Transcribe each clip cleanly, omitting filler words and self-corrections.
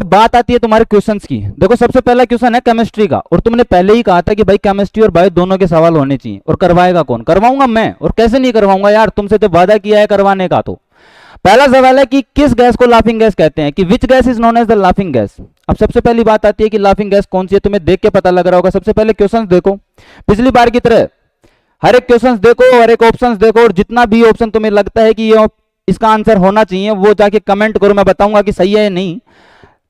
बात आती है तुम्हारे क्वेश्चंस की। देखो सबसे पहला क्वेश्चन है केमिस्ट्री का, और तुमने पहले ही कहा था कि भाई केमिस्ट्री और बायो दोनों के सवाल होने चाहिए, और करवाएगा कौन? करवाऊंगा मैं, और कैसे नहीं करवाऊंगा यार, तुमसे तो वादा किया है करवाने का। तो पहला सवाल है कि किस गैस को लाफिंग गैस कहते हैं, कि which gas is known as the laughing gas. अब सबसे पहली बात आती है कि लाफिंग गैस कौन सी है, तुम्हें देख के पता लग रहा होगा। सबसे पहले क्वेश्चंस देखो, पिछली बार की तरह हर एक क्वेश्चंस देखो, हर एक ऑप्शंस देखो, और जितना भी ऑप्शन तुम्हें लगता है कि ये इसका आंसर होना चाहिए वो जाके कमेंट करो, मैं बताऊंगा कि सही है या नहीं।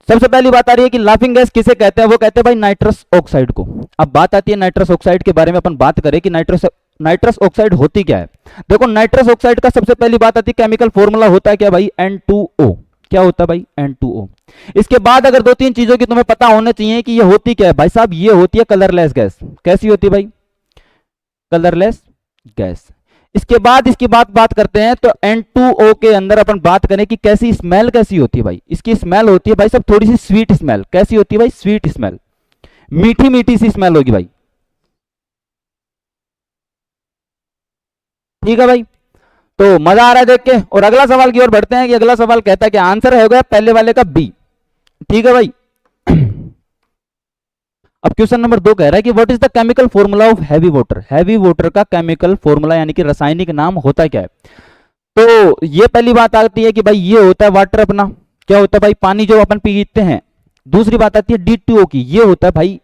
सबसे पहली बात आ रही है कि लाफिंग गैस किसे कहते हैं, वो कहते हैं भाई नाइट्रस ऑक्साइड को। अब बात आती है नाइट्रस ऑक्साइड के बारे में, अपन बात करें कि नाइट्रस ऑक्साइड होती क्या है। देखो नाइट्रस ऑक्साइड का सबसे पहली बात आती है केमिकल फॉर्मूला होता है क्या भाई, N2O। क्या होता है भाई, N2O। इसके बाद अगर दो तीन चीजों की तुम्हें पता होने चाहिए कि ये होती क्या है भाई साहब, ये होती है कलरलेस गैस। कैसी होती है भाई, कलरलेस गैस। इसके बाद इसकी बात करते हैं तो N2O के अंदर अपन बात करें कि कैसी स्मेल कैसी होती है भाई। इसकी स्मेल होती है भाई साहब थोड़ी सी स्वीट स्मेल। कैसी होती है भाई, स्वीट स्मेल, मीठी मीठी सी स्मेल होगी भाई। ठीक है भाई, तो मजा आ रहा है देख के। और अगला सवाल की ओर बढ़ते हैं कि अगला सवाल कहता है कि आंसर होगा पहले वाले का बी। ठीक है भाई। अब क्वेश्चन नंबर 2 कह रहा है कि what is the chemical formula of heavy water. Heavy water का केमिकल फॉर्मूला यानी कि रासायनिक नाम होता क्या है। तो ये पहली बात आती है कि भाई ये होता है वाटर अपना, क्या होता है भाई, पानी जो अपन पीते हैं। दूसरी बात आती है D2O की, ये होता है भाई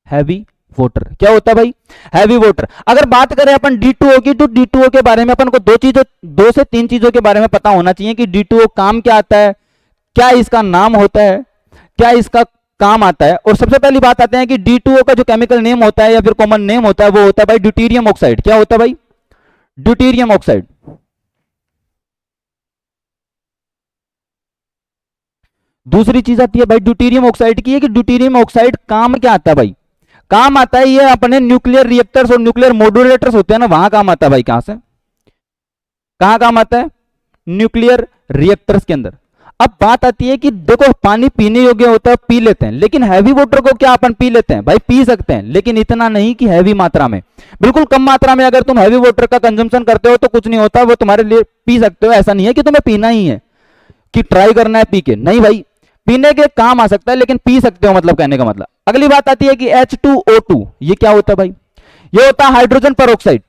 हैवी वाटर। क्या होता है भाई, हैवी वाटर। अगर बात करें अपन D2O की, तो D2O के बारे में अपन को दो से तीन चीजों के बारे में पता होना चाहिए कि D2O काम क्या आता है, क्या इसका नाम होता है, क्या इसका काम आता है। और सबसे पहली बात आते हैं कि D2O का जो केमिकल नेम होता है या फिर कॉमन नेम होता है वो होता है भाई ड्यूटेरियम ऑक्साइड। क्या होता है भाई, ड्यूटेरियम ऑक्साइड। दूसरी चीज आती है भाई ड्यूटेरियम ऑक्साइड की है कि ड्यूटेरियम ऑक्साइड काम क्या आता है भाई, काम आता है ये अपने न्यूक्लियर रिएक्टर्स और न्यूक्लियर मॉड्यूलेटर्स होते हैं ना, वहां काम आता है भाई। कहां से कहां काम आता है, न्यूक्लियर रिएक्टर्स के अंदर। अब बात आती है कि देखो पानी पीने योग्य होता है, पी लेते हैं, लेकिन हैवी वाटर को क्या अपन पी लेते हैं भाई, पी सकते हैं, लेकिन इतना नहीं कि हैवी मात्रा में, बिल्कुल कम मात्रा में। अगर तुम हैवी वाटर का कंजम्पशन करते हो तो कुछ नहीं होता, वो तुम्हारे लिए पी सकते हो। ऐसा नहीं है कि तुम्हें पीना ही है, कि ट्राई करना है पी के, नहीं भाई, पीने के काम आ सकता है लेकिन पी सकते हो, मतलब कहने का मतलब। अगली बात आती है कि H2O2, ये क्या होता है भाई, ये होता है हाइड्रोजन परऑक्साइड।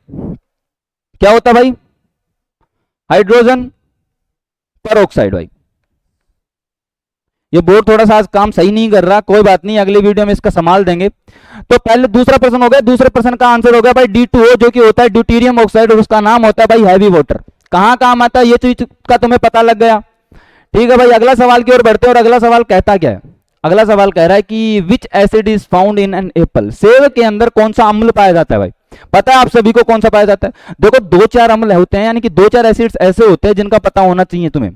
क्या होता है भाई, हाइड्रोजन परऑक्साइड भाई। ये बोर्ड थोड़ा सा आज काम सही नहीं कर रहा, कोई बात नहीं, अगली वीडियो में इसका संभाल देंगे। तो पहले दूसरा प्रश्न हो गया, दूसरे प्रश्न का आंसर हो गया भाई D2O, जो कि होता है ड्यूटेरियम ऑक्साइड, और उसका नाम होता है भाई हैवी वाटर। कहां काम आता है ये चीज का तुम्हें पता लग गया। ठीक है भाई, अगला सवाल की ओर बढ़ते हैं, और अगला सवाल कहता क्या है। अगला सवाल कह रहा है कि विच acid is found in an apple. सेब के अंदर कौन सा अम्ल पाया जाता है भाई, पता है आप सभी को कौन सा पाया जाता है। देखो दो चार अम्ल होते हैं, यानी कि दो चार एसिड्स ऐसे होते हैं जिनका पता होना चाहिए तुम्हें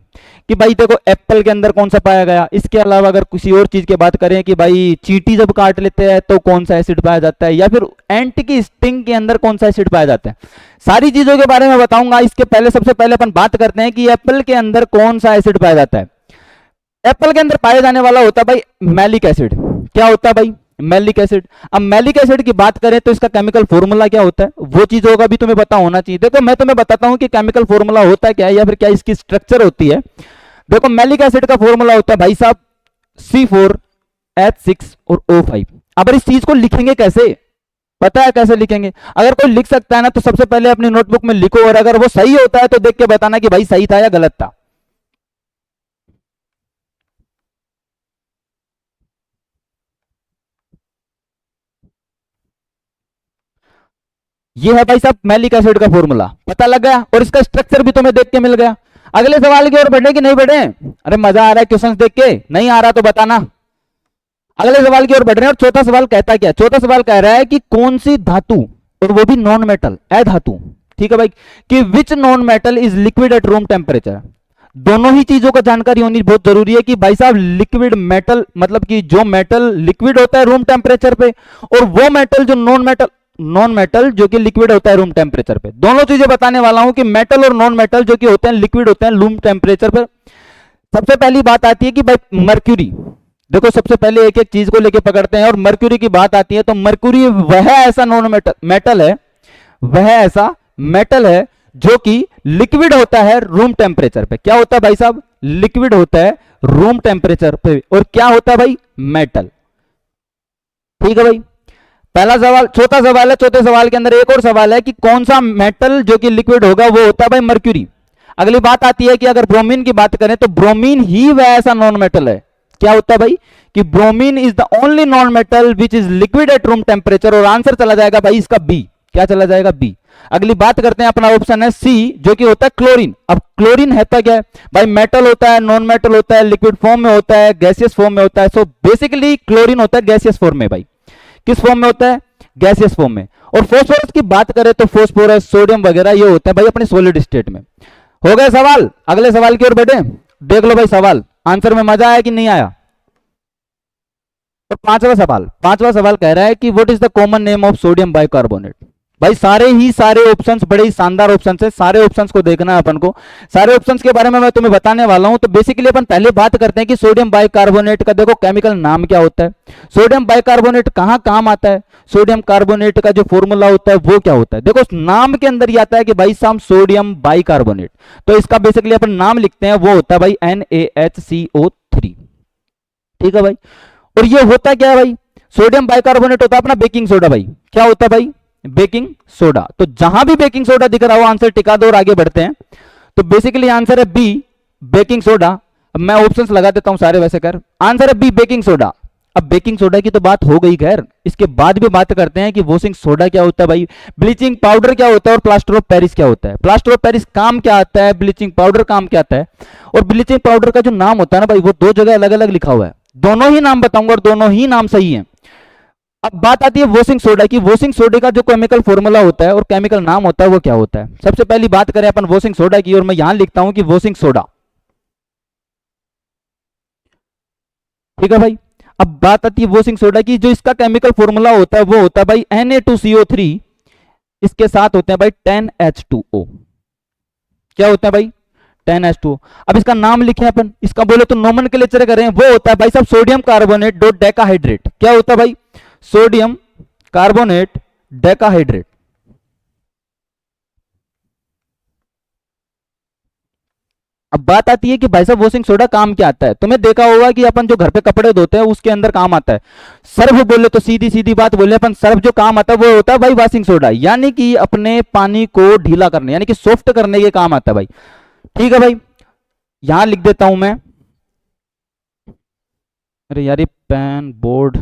कि भाई देखो एप्पल के अंदर कौन सा पाया गया। इसके अलावा अगर किसी और चीज की बात करें कि भाई चींटी जब काट लेते हैं तो कौन सा एसिड पाया जाता है, या फिर एंट की स्टिंग के अंदर कौन सा एसिड पाया जाता है, सारी चीजों के बारे में बताऊंगा। इसके पहले सबसे पहले अपन बात करते हैं कि एप्पल के अंदर कौन सा एसिड पाया जाता है। एप्पल के अंदर पाया जाने वाला होता है भाई मैलिक एसिड। क्या होता है भाई, मैलिक एसिड। अब मैलिक एसिड की बात करें तो इसका केमिकल फॉर्मूला क्या होता है, वो चीजों का भी तुम्हें पता होना चाहिए। देखो मैं तुम्हें बताता हूं कि केमिकल फॉर्मूला होता है क्या है, या फिर क्या इसकी स्ट्रक्चर होती है। देखो मैलिक एसिड का फॉर्मूला होता है भाई साहब C4H6 और O5। अब इस चीज को लिखेंगे कैसे, पता है कैसे लिखेंगे? अगर कोई लिख सकता है ना तो सबसे पहले अपनी नोटबुक में लिखो, और अगर वो सही होता है तो देख के बताना कि भाई सही था या गलत था। ये है भाई साहब मैलिक एसिड का फॉर्मूला, पता लग गया, और इसका स्ट्रक्चर भी तुम्हें देख के मिल गया। अगले सवाल की ओर बढ़े कि नहीं बढ़े? अरे मजा आ रहा है क्वेश्चन देख के, नहीं आ रहा तो बताना। अगले सवाल की ओर बढ़ रहे हैं, और चौथा सवाल कहता क्या, चौथा सवाल कह रहा है कि कौन सी धातु, और वो भी नॉन मेटल, अधातु, ठीक है भाई, कि which non metal is liquid at room temperature. दोनों ही चीजों का जानकारी होनी बहुत जरूरी है कि भाई साहब लिक्विड मेटल मतलब कि जो मेटल लिक्विड होता है रूम टेम्परेचर पे, और वो मेटल जो नॉन मेटल जो कि लिक्विड होता है रूम टेम्परेचर पे। दोनों चीजें बताने वाला हूं कि मेटल और नॉन मेटल जो कि होते हैं लिक्विड होते हैं रूम टेम्परेचर पर। सबसे पहली बात आती है कि भाई मर्क्यूरी। देखो सबसे पहले एक एक चीज को लेके पकड़ते हैं, और मर्क्यूरी की बात आती है तो मर्क्यूरी वह ऐसा नॉन मेटल है, वह ऐसा मेटल है जो कि लिक्विड होता है रूम टेम्परेचर पे। क्या होता है भाई साहब, लिक्विड होता है रूम टेम्परेचर पे, और क्या होता है भाई, मेटल। ठीक है भाई, पहला सवाल। चौथा सवाल है, चौथे सवाल के अंदर एक और सवाल है कि कौन सा मेटल जो कि लिक्विड होगा वो होता है भाई मर्क्यूरी। अगली बात आती है कि अगर ब्रोमीन की बात करें तो ब्रोमीन ही वह ऐसा नॉन मेटल है, क्या होता है भाई, कि bromine is the only non metal which is liquid at room temperature, और आंसर चला जाएगा भाई इसका बी। क्या चला जाएगा, बी। अगली बात करते हैं, अपना ऑप्शन है सी जो कि होता है क्लोरीन। अब क्लोरीन है तो क्या है भाई, मेटल होता है, नॉन मेटल होता है, लिक्विड फॉर्म में होता है, गैसियस फॉर्म में होता है। सो बेसिकली क्लोरीन होता है गैसियस फॉर्म में भाई। किस फॉर्म में होता है, गैसियस फॉर्म में। और फास्फोरस की बात करें तो फास्फोरस, सोडियम वगैरह ये होते हैं भाई अपने सॉलिड स्टेट में। हो गए सवाल, अगले सवाल की ओर बढ़े। देख लो भाई सवाल, आंसर में मजा आया कि नहीं आया। तो पांचवा सवाल कह रहा है कि what is the common name of sodium bicarbonate. भाई सारे ऑप्शंस बड़े ही शानदार ऑप्शंस है, सारे ऑप्शंस को देखना है अपन को। सारे ऑप्शंस के बारे में मैं तुम्हें बताने वाला हूं। तो बेसिकली अपन पहले बात करते हैं कि सोडियम बाइकार्बोनेट का देखो केमिकल नाम क्या होता है, सोडियम बाइकार्बोनेट कहां काम आता है, सोडियम कार्बोनेट का जो फॉर्मूला होता है वो क्या होता है। देखो नाम के अंदर ही आता है कि भाई साहब सोडियम बाइकार्बोनेट, तो इसका बेसिकली अपन नाम लिखते हैं वो होता है भाई NaHCO3। ठीक है भाई, और ये होता क्या है भाई, सोडियम बाइकार्बोनेट होता है अपना बेकिंग सोडा भाई। क्या होता है भाई, बेकिंग सोडा। तो जहां भी बेकिंग सोडा दिख रहा हो आंसर टिका दो और आगे बढ़ते हैं। तो बेसिकली आंसर है बी, बेकिंग सोडा। अब मैं ऑप्शंस लगा देता हूं सारे वैसे कर, आंसर है बी, बेकिंग सोडा। अब बेकिंग सोडा की तो बात हो गई खैर, इसके बाद भी बात करते हैं कि वॉशिंग सोडा क्या होता है भाई, ब्लीचिंग पाउडर क्या होता है, और प्लास्टर ऑफ पेरिस क्या होता है। प्लास्टर ऑफ पेरिस काम क्या आता है, ब्लीचिंग पाउडर काम क्या आता है। और ब्लीचिंग पाउडर का जो नाम होता है ना भाई, वो दो जगह अलग अलग लिखा हुआ है। दोनों ही नाम बताऊंगा और दोनों ही नाम सही है। अब बात आती है वॉशिंग सोडा की। वॉशिंग सोडा का जो केमिकल फॉर्मूला होता है और केमिकल नाम होता है वो क्या होता है। सबसे पहली बात करें अपन वॉशिंग सोडा की, और मैं यहां लिखता हूं कि वॉशिंग सोडा। ठीक है भाई, अब बात आती है वॉशिंग सोडा की, जो इसका केमिकल फॉर्मूला होता है वो होता है भाई Na2CO3, इसके साथ होते हैं भाई 10H2O। क्या होता है भाई, 10H2O। अब इसका नाम लिखे अपन, इसका बोले तो नोमेनक्लेचर करें वो होता है भाई साहब सोडियम कार्बोनेट डॉट डेकाहाइड्रेट। क्या होता है भाई, सोडियम कार्बोनेट डेकाहाइड्रेट। अब बात आती है कि भाई साहब वॉशिंग सोडा काम क्या आता है। तुमने देखा होगा कि अपन जो घर पे कपड़े धोते हैं उसके अंदर काम आता है सर्फ। बोले तो सीधी सीधी बात बोले अपन, सर्फ जो काम आता है वो होता है भाई वॉशिंग सोडा, यानी कि अपने पानी को ढीला करने यानी कि सॉफ्ट करने के काम आता है भाई। ठीक है भाई, यहां लिख देता हूं मैं, अरे यार ये pen board,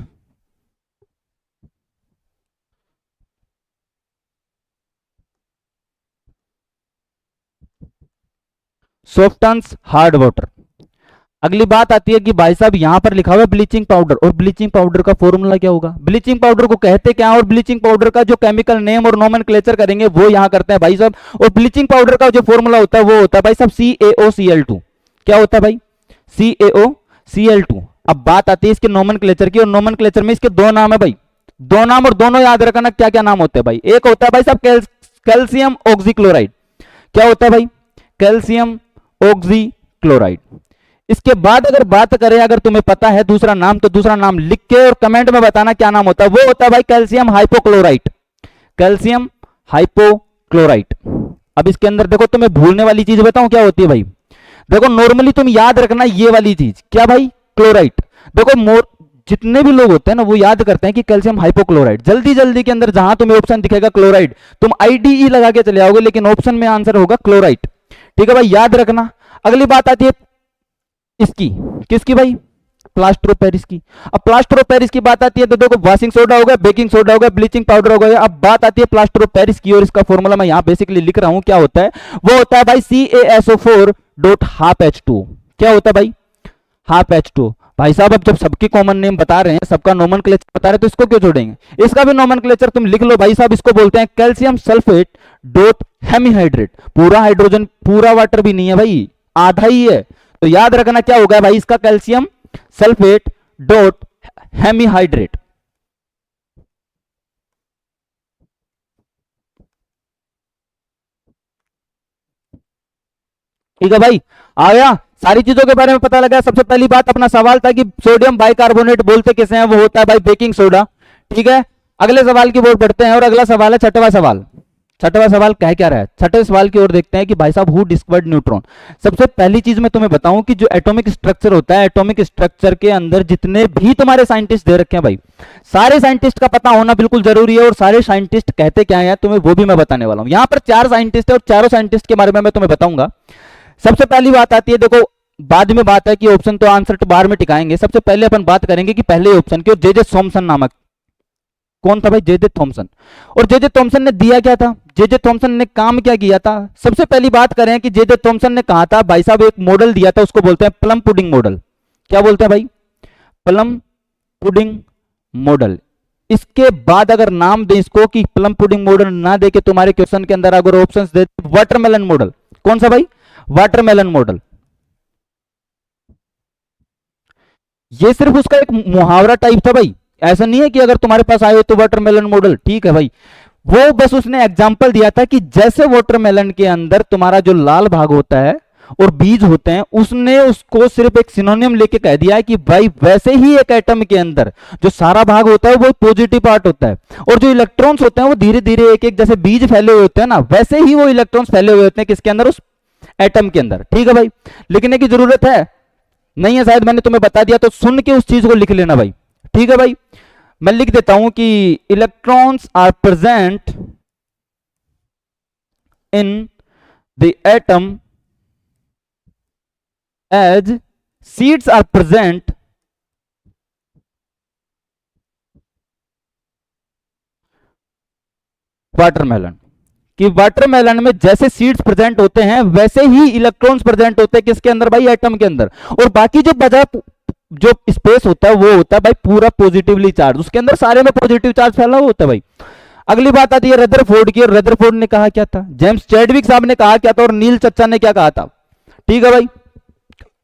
softens hard water. अगली बात आती है कि भाई साहब यहां पर लिखा हुआ है ब्लीचिंग पाउडर, और ब्लीचिंग पाउडर का फॉर्मूला क्या होगा, ब्लीचिंग पाउडर को कहते क्या है, और ब्लीचिंग पाउडर का जो केमिकल नेम और नोमेनक्लेचर करेंगे वो यहां करते हैं भाई साहब। और ब्लीचिंग पाउडर का जो फॉर्मूला होता है वो होता है भाई साहब CaOCl2। क्या होता है भाई, CaOCl2। अब बात आती है इसके नोमेनक्लेचर की, और नोमेनक्लेचर में इसके दो नाम है भाई, दो नाम, और दोनों याद रखना क्या क्या नाम होते हैं भाई। एक होता है भाई साहब कैल्शियम ऑक्सीक्लोराइड। क्या होता है भाई, कैल्शियम ऑक्सीक्लोराइड। इसके बाद अगर बात करें, अगर तुम्हें पता है दूसरा नाम तो दूसरा नाम लिख के और कमेंट में बताना क्या नाम होता है। वो होता है भाई कैल्शियम हाइपोक्लोराइट, कैल्शियम हाइपोक्लोराइट। अब इसके अंदर देखो तुम्हें भूलने वाली चीज बताऊं क्या होती है भाई, देखो नॉर्मली तुम याद रखना ये वाली चीज, क्या भाई, क्लोराइड। देखो जितने भी लोग होते हैं ना वो याद करते हैं कि कैल्शियम हाइपोक्लोराइड, जल्दी जल्दी के अंदर जहां तुम्हें ऑप्शन दिखेगा क्लोराइड तुम IDE लगा के चले आओगे, लेकिन ऑप्शन में आंसर होगा क्लोराइड। ठीक है भाई, याद रखना। अगली बात आती है इसकी, किसकी भाई, प्लास्टर ऑफ पेरिस की। अब प्लास्टर ऑफ पेरिस की बात आती है तो देखो वॉशिंग सोडा हो गया, बेकिंग सोडा हो गया, ब्लीचिंग पाउडर हो गया। अब बात आती है प्लास्टर ऑफ पेरिस की, और इसका फॉर्मूला मैं यहां बेसिकली लिख रहा हूं, क्या होता है वो होता है भाई CaSO4 डॉट हाफ H2। क्या होता है भाई, हाफ H2। भाई साहब अब जब सबकी कॉमन नेम बता रहे हैं, सबका नोमेनक्लेचर बता रहे हैं, तो इसको क्यों छोड़ेंगे, इसका भी नोमेनक्लेचर तुम लिख लो भाई साहब। इसको बोलते हैं कैल्शियम सल्फेट डॉट हेमीहाइड्रेट। पूरा हाइड्रोजन, पूरा वाटर भी नहीं है भाई, आधा ही है, तो याद रखना क्या होगा भाई इसका, कैल्शियम सल्फेट डॉट हेमीहाइड्रेट। ठीक है भाई, आ गया, सारी चीजों के बारे में पता लगा। सबसे पहली बात अपना सवाल था कि सोडियम बाइकार्बोनेट बोलते किसे हैं, वो होता है भाई बेकिंग सोडा। ठीक है, अगले सवाल की ओर बढ़ते हैं, और अगला सवाल है छठवां सवाल। छठवां सवाल कह क्या रहा है, छठे सवाल की ओर देखते हैं कि भाई साहब हु डिस्कवर्ड न्यूट्रॉन। सबसे पहली चीज मैं तुम्हें बताऊं कि जो एटॉमिक स्ट्रक्चर होता है, एटॉमिक स्ट्रक्चर के अंदर जितने भी तुम्हारे साइंटिस्ट दे रखे हैं भाई, सारे साइंटिस्ट का पता होना बिल्कुल जरूरी है। और सारे साइंटिस्ट कहते क्या है तुम्हें वो भी मैं बताने वाला हूं। यहां पर 4 साइंटिस्ट है और चारों साइंटिस्ट के बारे में मैं तुम्हें बताऊंगा। सबसे पहली बात आती है, देखो बाद में बात है कि ऑप्शन तो आंसर तो बाहर में टिकाएंगे, सबसे पहले अपन बात करेंगे कि पहले ऑप्शन की, जे जे थॉमसन नामक, कौन था भाई, जे जे थॉमसन। और जे जे थॉमसन ने दिया क्या था, जे जे थॉमसन ने काम क्या किया था। सबसे पहली बात करें कि जे जे थॉमसन ने कहा था भाई साहब एक मॉडल दिया था, उसको बोलते हैं प्लम पुडिंग मॉडल। क्या बोलते हैं भाई, प्लम पुडिंग मॉडल। इसके बाद अगर नाम दे इसको कि प्लम पुडिंग मॉडल ना दे के तुम्हारे क्वेश्चन के अंदर अगर ऑप्शंस दे, वाटरमेलन मॉडल। कौन सा भाई, वाटरमेलन मॉडल। ये सिर्फ उसका एक मुहावरा टाइप था भाई, ऐसा नहीं है कि अगर तुम्हारे पास आए तो वाटरमेलन मॉडल ठीक है भाई। वो बस उसने एग्जांपल दिया था कि जैसे वाटरमेलन के अंदर तुम्हारा जो लाल भाग होता है और बीज होते हैं, उसने उसको सिर्फ एक सिनोनिम लेके कह दिया है कि भाई वैसे ही एक एटम के अंदर जो सारा भाग होता है वो पॉजिटिव पार्ट होता है, और जो इलेक्ट्रॉन्स होते हैं वो धीरे धीरे एक एक जैसे बीज फैले हुए होते हैं ना, वैसे ही वो इलेक्ट्रॉन्स फैले हुए होते हैं किसके अंदर, उस एटम के अंदर। ठीक है भाई, लिखने की जरूरत है नहीं है, शायद मैंने तुम्हें बता दिया, तो सुन के उस चीज को लिख लेना भाई। ठीक है भाई, मैं लिख देता हूं कि electrons are present in the atom as seeds are present watermelon. कि वाटरमेलन में जैसे सीड्स प्रेजेंट होते हैं वैसे ही इलेक्ट्रॉन्स प्रेजेंट होते हैं किसके अंदर भाई, एटम के अंदर। और बाकी जो बचा जो स्पेस होता है वो होता है भाई पूरा पॉजिटिवली चार्ज, उसके अंदर सारे में पॉजिटिव चार्ज फैला हुआ होता है भाई। अगली बात आती है रदरफोर्ड की, और रदरफोर्ड ने कहा क्या था, जेम्स चैडविक साहब ने कहा क्या था, और नील चच्चा ने क्या कहा था। ठीक है भाई,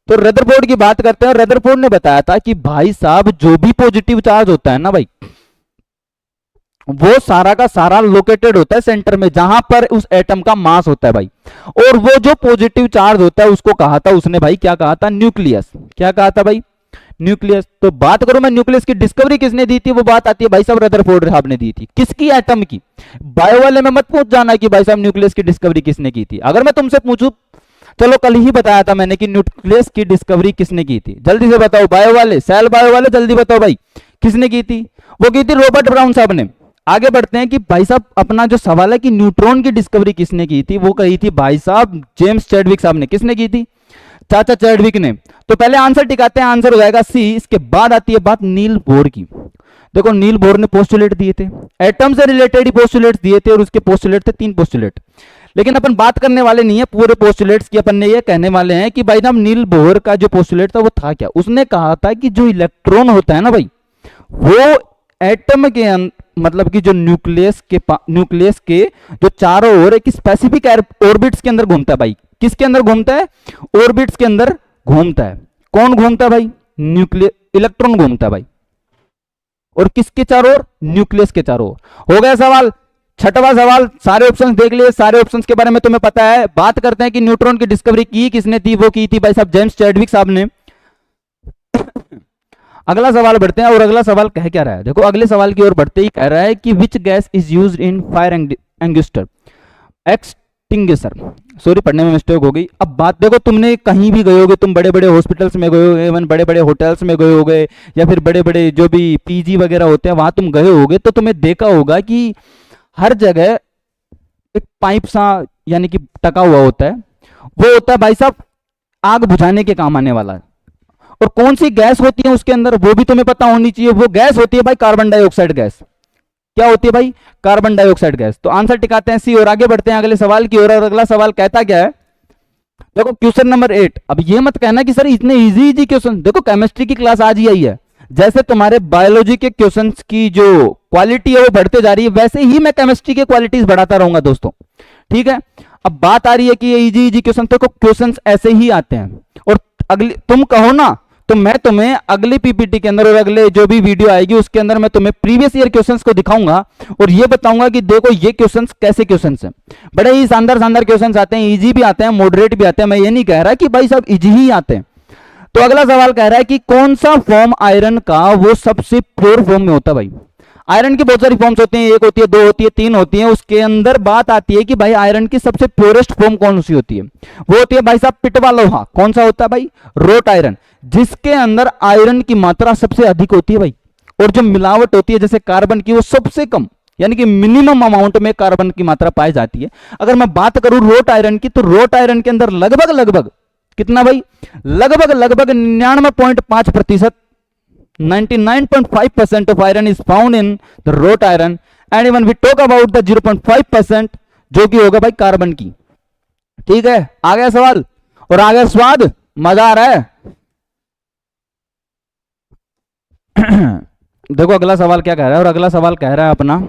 तो रदरफोर्ड की बात करते हैं। रदरफोर्ड ने बताया था कि भाई साहब जो भी पॉजिटिव चार्ज होता है ना भाई, वो सारा का सारा लोकेटेड होता है सेंटर में जहां पर उस एटम का मास होता है भाई। और वो जो पॉजिटिव चार्ज होता है उसको कहा था उसने भाई, क्या कहा था, न्यूक्लियस। क्या कहा था भाई, न्यूक्लियस। तो बात करूं मैं न्यूक्लियस की डिस्कवरी किसने दी थी, वो बात आती है भाई साहब रदरफोर्ड साहब ने दी थी। किसकी, एटम की। बायो वाले में मत पूछ जाना कि भाई साहब न्यूक्लियस की डिस्कवरी किसने की थी। अगर मैं तुमसे पूछूं, चलो कल ही बताया था मैंने कि न्यूक्लियस की डिस्कवरी किसने की थी, जल्दी से बताओ बायो वाले, सेल बायो वाले जल्दी बताओ भाई किसने की थी। वो की थी रॉबर्ट ब्राउन साहब ने। आगे बढ़ते हैं कि भाई साहब अपना जो सवाल है कि न्यूट्रॉन की डिस्कवरी किसने की थी, वो कही थी भाई साहब जेम्स चैडविक साहब ने। किसने की थी, चाचा चैडविक ने। तो पहले आंसर टिकाते हैं, आंसर हो जाएगा सी। इसके बाद आती है बात नील बोर की। देखो नील बोर ने पोस्टुलेट दिए थे, एटम से रिलेटेड ही पोस्टुलेट दिए थे, और उसके पोस्टुलेट थे 3 पोस्टुलेट। लेकिन अपन बात करने वाले नहीं है पूरे पोस्टुलेट्स की, अपन ने ये कहने वाले हैं कि भाई साहब नील बोर का जो पोस्टुलेट था वो था क्या। उसने कहा था कि जो इलेक्ट्रॉन होता है ना भाई, वो एटम के मतलब कि जो न्यूक्लियस के जो चारों ओर एक स्पेसिफिक ऑर्बिट्स के अंदर घूमता है भाई। किसके अंदर घूमता है, ऑर्बिट्स के अंदर घूमता है। कौन घूमता है भाई, इलेक्ट्रॉन घूमता है भाई। और किसके चारों ओर, न्यूक्लियस के चारों ओर। हो गया सवाल। छठवां सवाल, सारे ऑप्शंस देख लिए, सारे ऑप्शंस के बारे में तुम्हें पता है। बात करते हैं कि न्यूट्रॉन की डिस्कवरी की किसने थी, वो की थी भाई साहब जेम्स चैडविक साहब ने। अगला सवाल बढ़ते हैं, और अगला सवाल कह क्या रहा है, देखो अगले सवाल की ओर बढ़ते ही कह रहा है कि which gas is used in fire extinguisher. Sorry पढ़ने में मिस्टेक हो गई। अब बात देखो, तुमने कहीं भी गए होगे, तुम बड़े बड़े हॉस्पिटल्स में गए होगे, इवन बड़े बड़े होटल्स में गए होगे, या फिर बड़े बड़े जो भी पीजी वगैरह होते हैं वहां तुम गए होगे, तो तुम्हें देखा होगा कि हर जगह एक पाइप सा यानी कि टका हुआ होता है, वो होता है भाई साहब आग बुझाने के काम आने वाला है। और कौन सी गैस होती है उसके अंदर, वो भी तुम्हें पता होनी चाहिए। वो गैस होती है भाई कार्बन डाइऑक्साइड गैस। क्या होती है भाई, कार्बन डाइऑक्साइड गैस। तो आंसर टिकाते हैं सी, और आगे बढ़ते हैं अगले सवाल की ओर। और अगला सवाल कहता क्या है, देखो क्वेश्चन नंबर 8। अब ये मत कहना कि सर इतने इजी क्वेश्चन, देखो केमिस्ट्री की क्लास आज ही आई है, जैसे तुम्हारे बायोलॉजी के क्वेश्चंस की जो क्वालिटी है वो बढ़ते जा रही है, वैसे ही मैं केमिस्ट्री के क्वालिटीज बढ़ाता रहूंगा दोस्तों। ठीक है, अब बात आ रही है कि ये इजी क्वेश्चन, तो क्वेश्चंस ऐसे ही आते हैं। और अगली तुम कहो ना तो मैं तुम्हें अगली पीपीटी के अंदर और अगले जो भी वीडियो आएगी उसके अंदर मैं तुम्हें प्रीवियस ईयर क्वेश्चंस को दिखाऊंगा और ये बताऊंगा कि देखो ये क्वेश्चंस कैसे क्वेश्चंस हैं। बड़े ही शानदार शानदार क्वेश्चंस आते हैं, इजी भी आते हैं, मॉडरेट भी आते हैं। मैं ये नहीं कह रहा कि भाई सब इजी ही आते हैं। तो अगला सवाल कह रहा है कि कौन सा फॉर्म आयरन का वो सबसे प्योर फॉर्म में होता है भाई। आयरन की बहुत सारी फॉर्म्स होती हैं, एक होती है, दो होती है, तीन होती है। उसके अंदर बात आती है कि भाई आयरन की सबसे प्योरेस्ट फॉर्म कौन सी होती है? वो होती है भाई साहब पिटवा लोहा। कौन सा होता है भाई? रोट आयरन, जिसके अंदर आयरन की मात्रा सबसे अधिक होती है भाई। और जो मिलावट होती है जैसे कार्बन की, वो सबसे कम, यानी कि मिनिमम अमाउंट में कार्बन की मात्रा पाई जाती है। अगर मैं बात करूं रोट आयरन की, तो रोट आयरन के अंदर लगभग लगभग कितना भाई? लगभग लगभग 99.5%, 99.5% of iron is found in the wrought iron, and even we talk about the 0.5% जो कि होगा भाई कार्बन की। ठीक है, आ गया सवाल और आ गया स्वाद, मजा आ रहा है। देखो अगला सवाल क्या कह रहा है, और अगला सवाल कह रहा है अपना,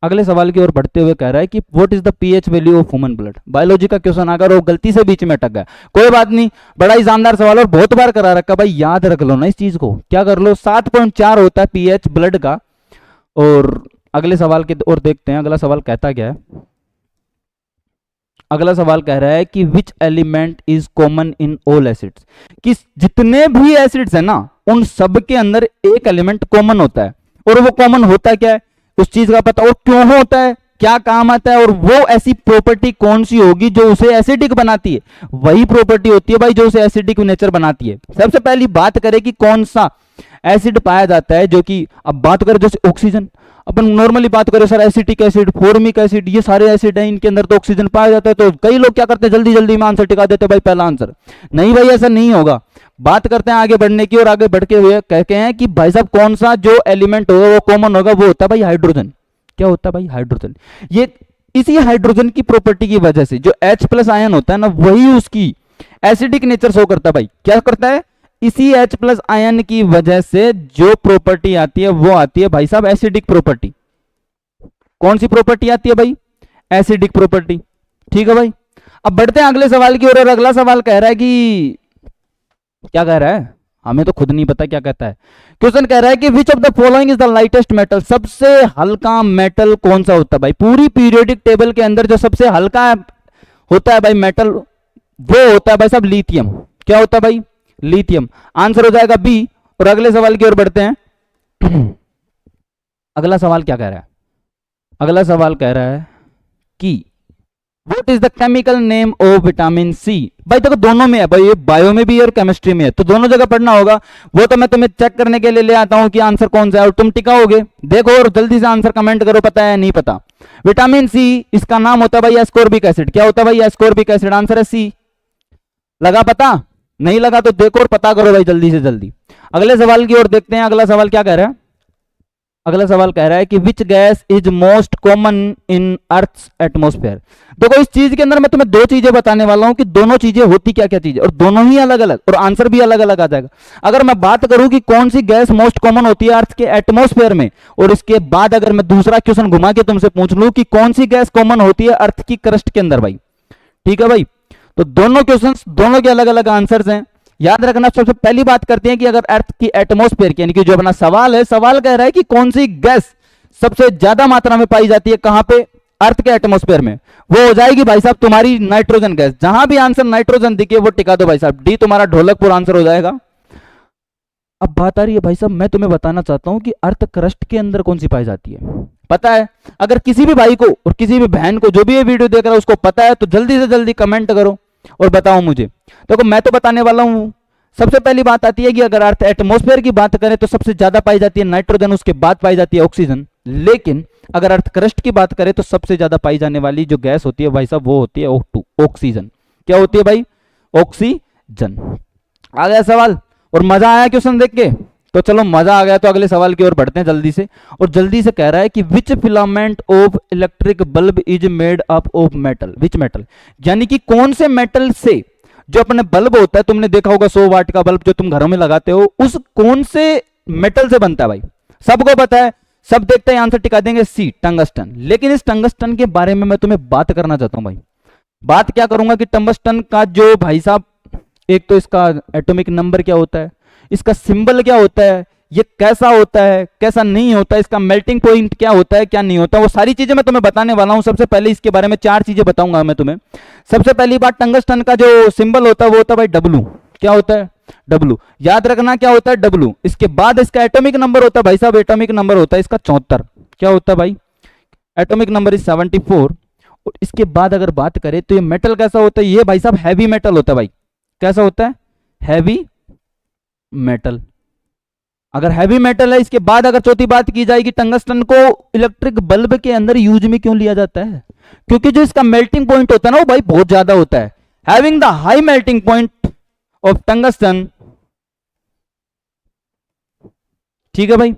अगले सवाल की ओर बढ़ते हुए कह रहा है कि what is the pH value of human blood. Biology का क्वेश्चन अगर वो गलती से बीच में अटक गया कोई बात नहीं, बड़ा ही शानदार सवाल और बहुत बार करा रखा भाई, याद रख लो ना इस चीज को। क्या कर लो, 7.4 होता है पीएच ब्लड का। और अगले सवाल की ओर देखते हैं, अगला सवाल कहता क्या है। अगला सवाल कह रहा है कि which element is common in all acids, कि जितने भी एसिड्स है ना उन सब के अंदर एक एलिमेंट कॉमन होता है। और वो कॉमन होता क्या है, उस चीज का पता, और क्यों होता है, क्या काम आता है, और वो ऐसी प्रॉपर्टी कौन सी होगी जो उसे एसिडिक बनाती है। वही प्रॉपर्टी होती है भाई जो उसे एसिडिक नेचर बनाती है। सबसे पहली बात करें कि कौन सा एसिड पाया जाता है, जो कि अब बात करें जैसे ऑक्सीजन, अपन नॉर्मली बात करें sir acetic acid, formic acid, ये सारे एसिड हैं, इनके अंदर तो ऑक्सीजन पाया जाता है। तो कई लोग क्या करते हैं, जल्दी जल्दी में आंसर टिका देते हैं भाई पहला आंसर। नहीं भाई ऐसा नहीं होगा, बात करते हैं आगे बढ़ने की, और आगे बढ़ के हुए कहते हैं कि भाई साहब कौन सा जो एलिमेंट होगा वो कॉमन होगा, वो होता है भाई हाइड्रोजन। क्या होता है भाई? हाइड्रोजन। ये इसी हाइड्रोजन की प्रॉपर्टी की वजह से जो H+ आयन होता है ना, वही उसकी एसिडिक नेचर शो करता है भाई। क्या करता है? इसी H+ आयन की वजह से जो प्रॉपर्टी आती है वो आती है भाई साहब एसिडिक प्रॉपर्टी। कौन सी प्रॉपर्टी आती है भाई? Acidic property. ठीक है भाई, अब बढ़ते हैं अगले सवाल की ओर। और अगला सवाल कह रहा है कि क्या कह रहा है, हमें तो खुद नहीं पता क्या कहता है। क्वेश्चन कह रहा है कि विच of the following is the lightest metal, सबसे हल्का मेटल कौन सा होता है भाई? पूरी पीरियोडिक टेबल के अंदर जो सबसे हल्का होता है भाई मेटल, वो होता है भाई साहब लिथियम। क्या होता है भाई? लिथियम। आंसर हो जाएगा बी। और अगले सवाल की ओर बढ़ते हैं। अगला सवाल क्या कह रहा है? अगला सवाल कह रहा है कि what is the chemical name of vitamin C. भाई देखो दोनों में है भाई, ये बायो में भी है और केमिस्ट्री में है, तो दोनों जगह पढ़ना होगा। वो तो मैं तुम्हें चेक करने के लिए ले आता हूं कि आंसर कौन सा है, और तुम टिकाओगे। देखो और जल्दी से आंसर कमेंट करो, पता है नहीं पता। विटामिन सी, इसका नाम होता है भाई एस्कॉर्बिक एसिड। क्या होता है भाई? Ascorbic acid. आंसर है सी। लगा पता? नहीं लगा तो देखो और पता करो भाई जल्दी से जल्दी। अगले सवाल की ओर देखते हैं। अगला सवाल क्या कह रहा है? अगला सवाल कह रहा है कि which gas is most common in earth atmosphere. देखो इस चीज के अंदर मैं तुम्हें दो चीजें बताने वाला हूं कि दोनों चीजें होती क्या क्या चीजें, और दोनों ही अलग अलग, और आंसर भी अलग अलग आ जाएगा। अगर मैं बात करूं कि कौन सी गैस मोस्ट कॉमन होती है अर्थ के एटमोस्फेयर में, और इसके बाद अगर मैं दूसरा क्वेश्चन घुमा के तुमसे पूछ लूं कि कौन सी गैस कॉमन होती है अर्थ की क्रस्ट के अंदर भाई, ठीक है भाई, तो दोनों क्वेश्चन दोनों के अलग अलग आंसर्स हैं। याद रखना, सबसे पहली बात करते हैं कि अगर अर्थ की एटमॉस्फेयर की, यानी कि जो अपना सवाल है, सवाल कह रहा है कि कौन सी गैस सबसे ज्यादा मात्रा में पाई जाती है, कहां पे? अर्थ के एटमॉस्फेयर में। वो हो जाएगी भाई साहब तुम्हारी नाइट्रोजन गैस। जहां भी आंसर नाइट्रोजन दिखे वो टिका दो भाई साहब, डी तुम्हारा ढोलकपुर आंसर हो जाएगा। अब बात आ रही है भाई साहब, मैं तुम्हें बताना चाहता हूं कि अर्थ क्रस्ट के अंदर कौन सी पाई जाती है, पता है? अगर किसी भी भाई को और किसी भी बहन को, जो भी ये वीडियो देख रहा है, उसको पता है तो जल्दी से जल्दी कमेंट करो और बताओ मुझे। देखो मैं तो बताने वाला हूं। सबसे पहली बात आती है कि अगर अर्थ एटमॉस्फेयर की बात करें तो सबसे ज्यादा पाई जाती है नाइट्रोजन, उसके बाद पाई जाती है ऑक्सीजन। लेकिन अगर अर्थ क्रस्ट की बात करें तो सबसे ज्यादा पाई जाने वाली जो गैस होती है भाई साहब वो होती है O2, ऑक्सीजन। क्या होती है भाई? ऑक्सीजन। आ गया सवाल और मजा आया क्वेश्चन देख के? तो चलो मजा आ गया तो अगले सवाल की ओर बढ़ते हैं जल्दी से। और जल्दी से कह रहा है कि which filament of electric bulb is made up of metal. Which metal, यानी कि कौन से मेटल से जो अपने बल्ब होता है, तुमने देखा होगा 100 वाट का बल्ब जो तुम घरों में लगाते हो, उस कौन से मेटल से बनता है भाई? सबको पता है, सब देखते हैं, आंसर टिका देंगे सी, टंगस्टन। लेकिन इस टंगस्टन के बारे में मैं तुम्हें बात करना चाहता हूं भाई। बात क्या करूंगा कि टंगस्टन का जो भाई साहब, एक तो इसका एटॉमिक नंबर क्या होता है, इसका सिंबल क्या होता है, ये कैसा होता है, कैसा नहीं होता है, इसका मेल्टिंग पॉइंट क्या होता है, क्या नहीं होता, वो सारी चीजें मैं तुम्हें बताने वाला हूं। सबसे पहले इसके बारे में 4 चीजें बताऊंगा मैं तुम्हें। सबसे पहली बात, टंगस्टन का जो सिंबल होता है वो होता है भाई W। क्या होता है? W। याद रखना क्या होता है W। इसके बाद इसका एटॉमिक नंबर होता है भाई साहब, एटॉमिक नंबर होता है इसका 74। क्या होता है भाई? Atomic number is 74। और इसके बाद अगर बात करें तो ये मेटल कैसा होता है? ये भाई साहब हैवी मेटल होता है भाई। कैसा होता है? Heavy metal. अगर हैवी मेटल है, इसके बाद अगर चौथी बात की जाएगी, टंगस्टन को इलेक्ट्रिक बल्ब के अंदर यूज में क्यों लिया जाता है? क्योंकि जो इसका मेल्टिंग पॉइंट होता है ना वो भाई बहुत ज्यादा होता है। Having the high melting point of tungsten. ठीक है भाई,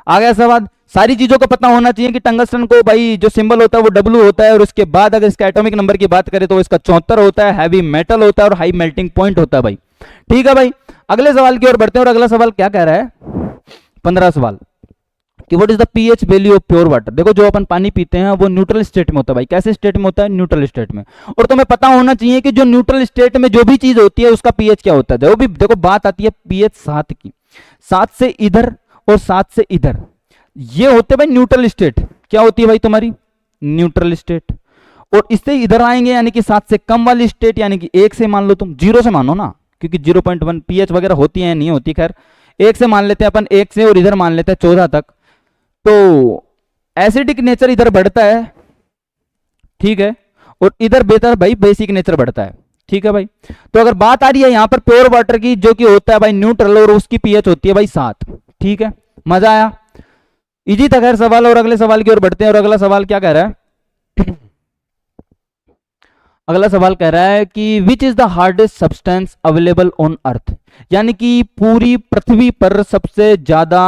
आ गया सवाल। सारी चीजों को पता होना चाहिए कि टंगस्टन को भाई जो सिंबल होता है वो W होता है, और उसके बाद अगर इसका एटॉमिक नंबर की बात करें तो इसका 74 होता है, हैवी मेटल होता है और हाई मेल्टिंग पॉइंट होता है भाई। ठीक है भाई, अगले सवाल की ओर बढ़ते हैं। और अगला सवाल क्या कह रहा है? 15 सवाल कि what is the pH value of pure water. देखो जो अपन पानी पीते हैं वो न्यूट्रल स्टेट में होता है भाई। कैसे स्टेट में होता है? न्यूट्रल स्टेट में। और तुम्हें पता होना चाहिए कि जो न्यूट्रल स्टेट में जो भी चीज होती है उसका पीएच क्या होता है। जो भी देखो बात आती है पीएच 7 की, 7 से इधर और 7 से इधर, ये होते हैं भाई न्यूट्रल स्टेट। क्या होती है भाई तुम्हारी? Neutral state. और इससे इधर आएंगे यानी कि 7 से कम वाली स्टेट, यानी कि 1 से मान लो, तुम 0 से मानो ना, क्योंकि 0.1 पीएच वगैरह होती है नहीं होती, खैर 1 से मान लेते हैं अपन, 1 से, और इधर मान लेते हैं 14 तक। तो एसिडिक नेचर इधर बढ़ता है, ठीक है, और इधर बेहतर भाई बेसिक नेचर बढ़ता है। ठीक है भाई, तो अगर बात आ रही है यहां पर प्योर वाटर की, जो कि होता है भाई न्यूट्रल, और उसकी पीएच होती है भाई 7। ठीक है, मजा आया, इजी था खैर सवाल। और अगले सवाल की ओर बढ़ते हैं। और अगला सवाल क्या कह रहा है? अगला सवाल कह रहा है कि which is the hardest substance available on earth. यानी कि पूरी पृथ्वी पर सबसे ज्यादा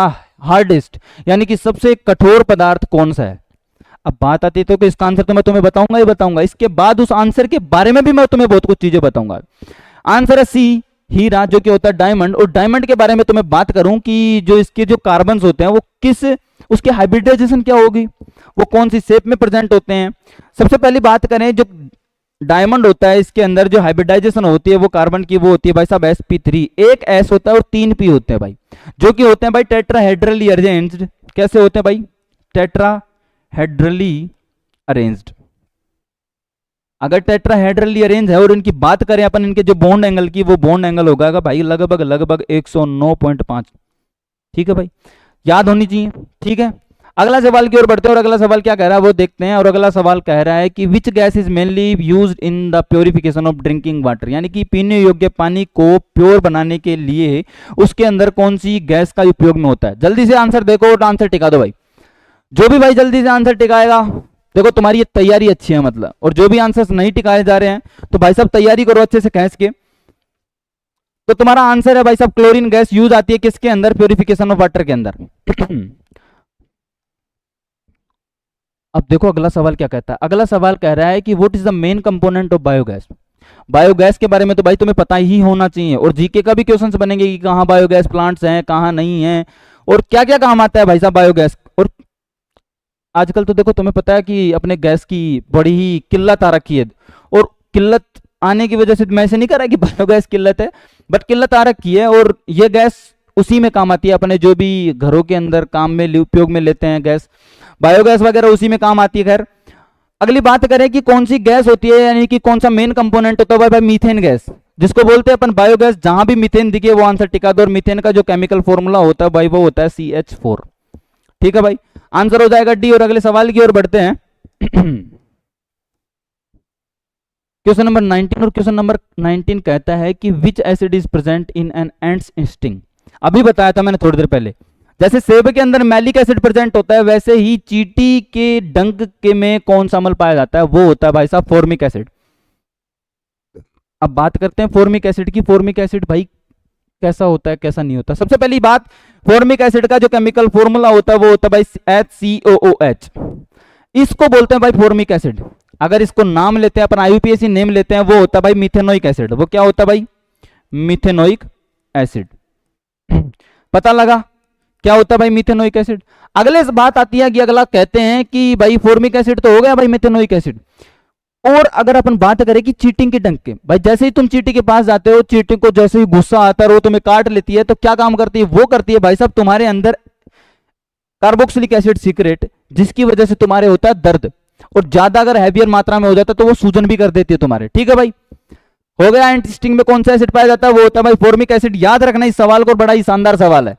हार्डेस्ट यानी कि सबसे कठोर पदार्थ कौन सा है? अब बात आती है तो इसका आंसर तो मैं तुम्हें बताऊंगा ही बताऊंगा। इसके बाद उस आंसर के बारे में भी मैं तुम्हें बहुत कुछ चीजें बताऊंगा। आंसर है सी, हीरा, जो कि होता है डायमंड। और डायमंड के बारे में तो मैं बात करूं कि जो इसके जो कार्बन्स होते हैं वो किस, उसकी हाइब्रिडाइजेशन क्या होगी, वो कौन सी शेप में प्रेजेंट होते हैं। सबसे पहली बात करें, जो डायमंड होता है इसके अंदर जो हाइब्रिडाइजेशन होती है वो कार्बन की वो होती है भाई साहब sp3। एक s होता है और 3 p होते हैं भाई, जो कि होते हैं भाई टेट्राहेड्रली अरेंज्ड। कैसे होते हैं भाई? Tetrahedrally arranged. अगर टेट्राहेड्रली अरेंज है और इनकी बात करें अपन इनके जो बॉन्ड एंगल की, वो बॉन्ड एंगल होगा भाई लगभग 109.5। ठीक है भाई, याद होनी चाहिए। ठीक है, अगला सवाल की ओर बढ़ते हैं। और अगला सवाल क्या कह रहा है वो देखते हैं। और अगला सवाल कह रहा है कि which gas is mainly used in the purification of drinking water. यानी कि पीने योग्य पानी को प्योर बनाने के लिए उसके अंदर कौन सी गैस का उपयोग में होता है? जल्दी से आंसर देखो और आंसर टिका दो भाई। जो भी भाई जल्दी से आंसर टिकाएगा, देखो तुम्हारी ये तैयारी अच्छी है मतलब। और जो भी आंसर नहीं टिकाए जा रहे हैं तो भाई साहब तैयारी करो अच्छे से खींच के। तो तुम्हारा आंसर है भाई साहब क्लोरीन गैस यूज आती है किसके अंदर? प्योरिफिकेशन ऑफ वाटर के अंदर। अब देखो अगला सवाल क्या कहता है। अगला सवाल कह रहा है कि what is the main component of biogas. Biogas के बारे में तो भाई तुम्हें पता ही होना चाहिए, और जीके का भी क्वेश्चंस बनेंगे कि कहाँ बायोगैस प्लांट्स हैं, कहाँ नहीं है, और क्या क्या काम आता है भाई साहब बायोगैस। और आजकल तो देखो तुम्हें पता है कि अपने गैस की बड़ी ही किल्लत आ रखी है, और किल्लत आने की वजह से मैं ऐसे नहीं कर रहा कि बायोगैस किल्लत है, बट किल्लत आ रखी है। और ये गैस उसी में काम आती है, अपने जो भी घरों के अंदर काम में उपयोग में लेते हैं गैस, बायोगैस वगैरह उसी में काम आती है। खैर अगली बात करें कि कौन सी गैस होती है, यानी कि कौन सा मेन कंपोनेंट होता है भाई? मीथेन गैस, जिसको बोलते हैं अपन बायोगैस। जहां भी मीथेन दिखे वो आंसर टिका दो। और मीथेन का जो केमिकल फॉर्मूला होता है भाई वो होता है CH4। ठीक है भाई, आंसर हो जाएगा डी। और अगले सवाल की ओर बढ़ते हैं। Question number 19। और क्वेश्चन नंबर 19 कहता है कि विच acid is present in an ants sting. अभी बताया था मैंने थोड़ी देर पहले, जैसे सेब के अंदर मैलिक एसिड प्रेजेंट होता है, वैसे ही चींटी के डंक के में कौन सा अम्ल पाया जाता है? वो होता है भाई साहब फॉर्मिक एसिड। अब बात करते हैं फॉर्मिक एसिड की। फॉर्मिक एसिड भाई कैसा होता है कैसा नहीं होता? सबसे पहली बात, फॉर्मिक एसिड का जो केमिकल फॉर्मूला होता है वो होता है भाई HCOOH। इसको बोलते हैं भाई फॉर्मिक एसिड। अगर इसको नाम लेते हैं अपन, IUPAC नेम लेते हैं, वो होता है भाई मिथेनोइक एसिड। वो क्या होता है भाई? Methanoic acid. पता लगा क्या होता है भाई मिथेनोइक एसिड। अगले बात आती है कि अगला कहते हैं कि भाई फॉर्मिक एसिड तो हो गया भाई, मिथेनोइक एसिड। और अगर अपन बात करें कि चींटी के डंक के, भाई जैसे ही तुम चींटी के पास जाते हो, चींटी को जैसे ही गुस्सा आता है वो तुम्हें काट लेती है, तो क्या काम करती है? वो करती है भाई साहब तुम्हारे अंदर कार्बोक्सिलिक एसिड सीक्रेट, जिसकी वजह से तुम्हारे होता है दर्द। और ज्यादा अगर हैवियर मात्रा में हो जाता है तो वो सूजन भी कर देती है तुम्हारे। ठीक है भाई, हो गया। एंटीस्टिंग में कौन सा एसिड पाया जाता है? वो होता है भाई फॉर्मिक एसिड। याद रखना इस सवाल को, बड़ा ही शानदार सवाल है।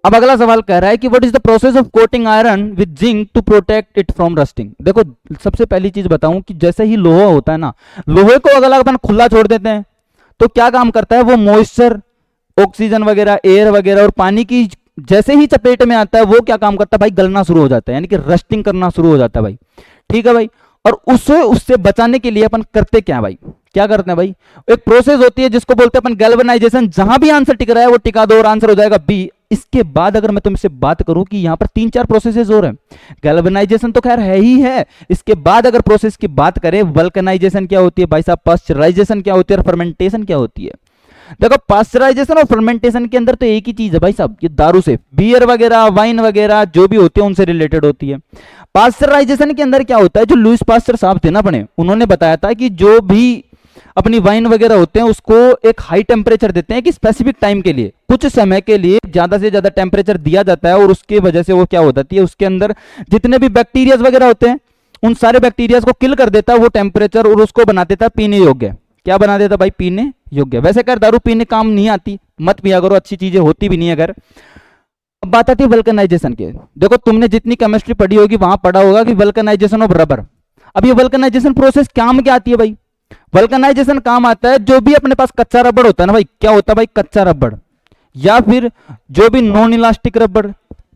अब अगला सवाल कह रहा है कि what is the process of coating iron with zinc to protect it from rusting. देखो सबसे पहली चीज बताऊं कि जैसे ही लोहा होता है ना, लोहे को अगर अपन खुला छोड़ देते हैं तो क्या काम करता है? वो मॉइस्चर, ऑक्सीजन वगैरह, एयर वगैरह और पानी की जैसे ही चपेट में आता है वो क्या काम करता है भाई? गलना शुरू हो जाता है, यानी कि रस्टिंग करना शुरू हो जाता है भाई। ठीक है भाई। और उससे बचाने के लिए अपन करते क्या भाई? क्या करते हैं भाई? एक प्रोसेस होती है जिसको बोलते हैं अपन गैल्वेनाइजेशन। जहां भी आंसर टिक रहा है वो टिका दो और आंसर हो जाएगा बी। इसके बाद अगर मैं तुमसे बात करूं कि यहां पर 3-4 प्रोसेसेस और हैं। गैल्वेनाइजेशन तो खैर है ही है, इसके बाद अगर प्रोसेस की बात करें, वल्कनाइजेशन क्या होती है भाई साहब, पास्चराइजेशन क्या होती है और फर्मेंटेशन क्या होती है। देखो पास्चराइजेशन और फर्मेंटेशन के अंदर तो एक ही चीज है भाई साहब, ये दारू से, बियर वगैरह, वाइन वगैरह जो भी होती है उनसे रिलेटेड होती है। पास्चराइजेशन के अंदर क्या होता है? जो लुईस पास्चर साहब थे ना अपने, उन्होंने बताया था कि जो भी अपनी वाइन वगैरह होते हैं उसको एक हाई टेम्परेचर देते हैं कि स्पेसिफिक टाइम के लिए, कुछ समय के लिए ज्यादा से ज्यादा टेम्परेचर दिया जाता है और उसकी वजह से वो क्या हो जाती है, उसके अंदर जितने भी बैक्टीरिया वगैरह होते हैं उन सारे बैक्टीरिया को किल कर देता है वो टेम्परेचर, और उसको बना देता है पीने योग्य। क्या बना देता भाई? पीने योग्य। वैसे कर दारू पीने काम नहीं आती, मत पिया करो, अच्छी चीजें होती भी नहीं। अगर अब बात आती है वल्कनाइजेशन के, देखो तुमने जितनी केमिस्ट्री पढ़ी होगी वहां पढ़ा होगा कि वल्कनाइजेशन ऑफ रबर। अब ये वल्कनाइजेशन प्रोसेस काम क्या आती है भाई? वल्कनाइजेशन काम आता है जो भी अपने पास कच्चा रबड़ होता है ना भाई, क्या होता है भाई? कच्चा रबड़, या फिर जो भी नॉन इलास्टिक रबड़,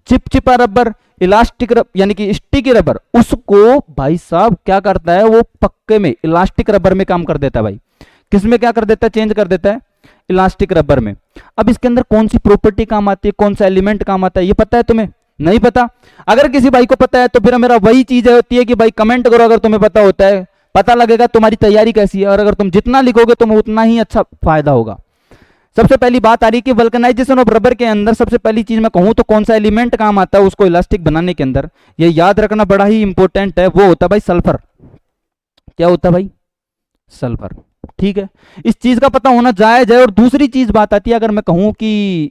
चिपचिपा रबर, इलास्टिक रबर यानी कि स्टिकी रबर, उसको भाई साहब क्या करता है? वो पक्के में इलास्टिक रबर में काम कर देता है भाई। किसमें क्या कर देता है? चेंज कर देता है इलास्टिक रबर में। अब इसके अंदर कौन सी प्रॉपर्टी काम आती है, कौन सा एलिमेंट काम आता है, ये पता है तुम्हें? नहीं पता? अगर किसी भाई को पता है तो फिर मेरा वही चीज होती है कि भाई कमेंट करो अगर तुम्हें पता होता है, पता लगेगा तुम्हारी तैयारी कैसी है, और अगर तुम जितना लिखोगे तुम्हें उतना ही अच्छा फायदा होगा। सबसे पहली बात आ रही है कि वल्कनाइजेशन ऑफ रबर के अंदर सबसे पहली चीज मैं कहूं तो कौन सा एलिमेंट काम आता है उसको इलास्टिक बनाने के अंदर, ये याद रखना बड़ा ही इंपॉर्टेंट है, वो होता है भाई सल्फर। क्या होता है भाई? सल्फर। ठीक है, इस चीज का पता होना जायज है। और दूसरी चीज बात आती है, अगर मैं कहूं कि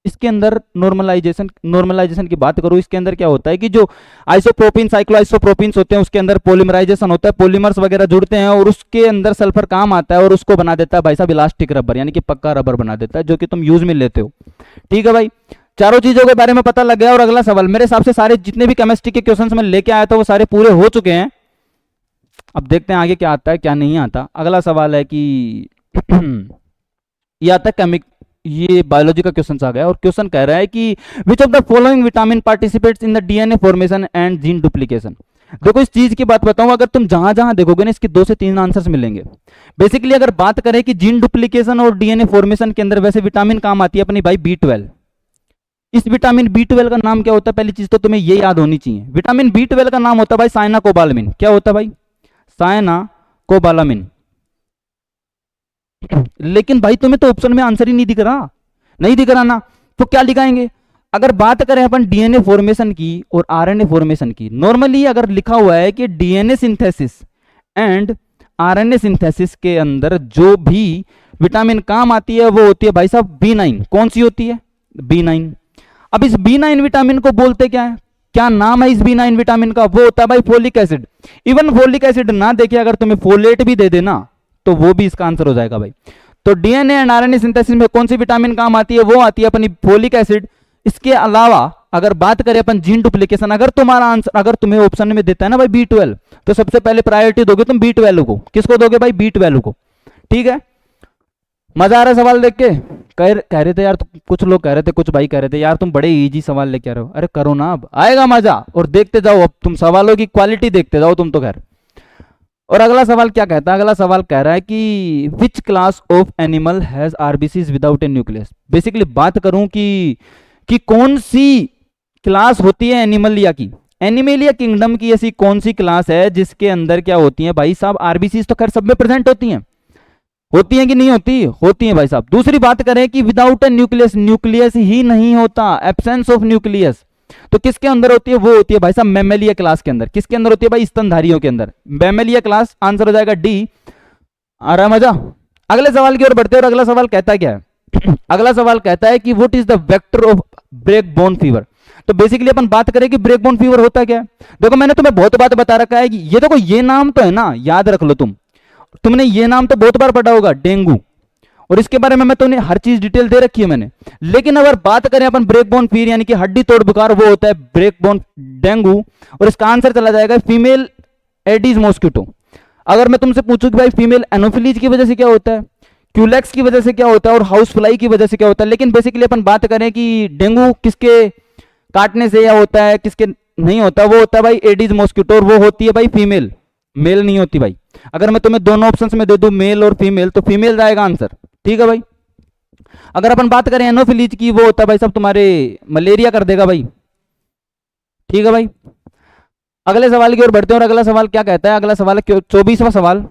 इसके अंदर नॉर्मलाइजेशन की बात करूं, इसके अंदर क्या होता है कि जो आइसोप्रोपिन, साइक्लोआइसोप्रोपिन्स होते हैं उसके अंदर पॉलीमराइजेशन होता है, पॉलीमर्स वगैरह जुड़ते हैं और उसके अंदर सल्फर काम आता है और उसको बना देता है भाई साहब इलास्टिक रबर, यानी कि पक्का रबर बना देता है, जो कि तुम यूज में लेते हो। ठीक है भाई, चारों चीजों के बारे में पता लग गया। और अगला सवाल, मेरे हिसाब से सारे जितने भी केमिस्ट्री के क्वेश्चंस मैं लेके आया था वो सारे पूरे हो चुके हैं। अब देखते हैं आगे क्या आता है क्या नहीं आता। अगला सवाल है कि ये आता है ये बायोलॉजी का क्वेश्चन आ गया और क्वेश्चन कह रहा है कि विच of the following vitamin participates in the DNA formation and gene duplication. देखो इस चीज की बात बताऊं, अगर तुम जहां जहां देखोगे ना इसके 2 से 3 आंसर्स मिलेंगे। बेसिकली अगर बात करें कि जीन डुप्लीकेशन और डीएनए फॉर्मेशन के अंदर वैसे विटामिन काम आती है अपनी भाई B12। इस विटामिन B12 का नाम क्या होता है? पहली चीज तो तुम्हें ये याद होनी चाहिए, विटामिन B12 का नाम होता है भाई साइनाकोबालामिन। क्या होता है भाई? साइनाकोबालामिन। लेकिन भाई तुम्हें तो ऑप्शन में आंसर ही नहीं दिख रहा ना, तो क्या लिखाएंगे? अगर बात करें अपन डीएनए फॉर्मेशन की और आरएनए फॉर्मेशन की, नॉर्मली अगर लिखा हुआ है कि DNA synthesis and RNA synthesis के अंदर जो भी विटामिन काम आती है वो होती है भाई साहब B9। कौन सी होती है? B9। अब इस B9 विटामिन को बोलते क्या है? क्या नाम है इस B9 विटामिन का? वो होता है भाई folic acid. Even folic acid ना देखे अगर तुम्हें फोलेट भी दे देना तो वो भी इसका आंसर हो जाएगा भाई। तो डीएनए एंड आरएनए सिंथेसिस में कौन सी विटामिन काम आती है? वो आती है अपनी फोलिक एसिड। इसके अलावा अगर बात करें अपन जीन डुप्लीकेशन, अगर तुम्हारा आंसर अगर तुम्हें ऑप्शन में देता है ना भाई B12, तो सबसे पहले प्रायोरिटी दोगे तुम B12 को। किसको दोगे भाई? B12 को। ठीक है, मजा आ रहा है सवाल देख के? कह रहे थे यार, कुछ लोग कह रहे थे, कुछ भाई कह रहे थे यार तुम बड़े इजी सवाल लेके आ रहे हो। अरे करो ना, अब आएगा मजा और देखते जाओ, अब तुम सवालों की क्वालिटी देखते जाओ तुम तो खैर। और अगला सवाल क्या कहता है? अगला सवाल कह रहा है कि which class of animal has RBCs without A nucleus. Basically बात करूं कि कौन सी क्लास होती है एनिमलिया की, एनिमलिया किंगडम की ऐसी कौन सी क्लास है जिसके अंदर क्या होती है भाई साहब आरबीसीज? तो खैर सब में प्रेजेंट होती हैं कि नहीं होती? होती हैं भाई साहब। दूसरी बात करें कि विदाउट ए न्यूक्लियस, न्यूक्लियस ही नहीं होता, एब्सेंस ऑफ न्यूक्लियस, तो किसके अंदर होती है? वो होती है भाई साहब मैमेलिया क्लास के अंदर। किसके अंदर होती है भाई? स्तनधारियों के अंदर, मैमेलिया क्लास। आंसर हो जाएगा डी। आ रहा है मजा? अगले सवाल की ओर बढ़ते हैं और अगला सवाल कहता क्या है? अगला सवाल कहता है कि what is the vector of break bone fever. तो बेसिकली अपन बात करें कि ब्रेक बोन फीवर होता क्या है। देखो मैंने तुम्हें बहुत बात बता रखा है कि ये देखो ये नाम तो है ना, याद रख लो तुमने ये नाम तो बहुत बार पढ़ा होगा, डेंगू, और इसके बारे में मैं तुम्हें हर चीज डिटेल दे रखी है मैंने। लेकिन अगर बात करें अपन ब्रेक बोन फीवर यानी कि हड्डी तोड़ बुखार, वो होता है ब्रेक बोन डेंगू, और इसका आंसर चला जाएगा फीमेल एडीज मॉस्किटो। अगर मैं तुमसे पूछूं कि भाई फीमेल एनोफिलीज की वजह से क्या होता है, क्यूलेक्स की वजह से क्या होता है, और हाउस फ्लाई की वजह से क्या होता है, लेकिन बेसिकली अपन बात करें कि डेंगू किसके काटने से या होता है किसके नहीं होता, वो होता है भाई एडीज मॉस्किटो, और वो होती है भाई फीमेल, मेल नहीं होती भाई। अगर मैं तुम्हें दोनों ऑप्शंस में दे दूं मेल और फीमेल, तो फीमेल जाएगा आंसर, ठीक है भाई। अगर अपन बात करें एनोफिलीज की, वो होता है भाई सब तुम्हारे मलेरिया कर देगा भाई, ठीक है भाई। अगले सवाल की ओर बढ़ते हैं, और अगला सवाल क्या कहता है, अगला सवाल है 24वां सवाल,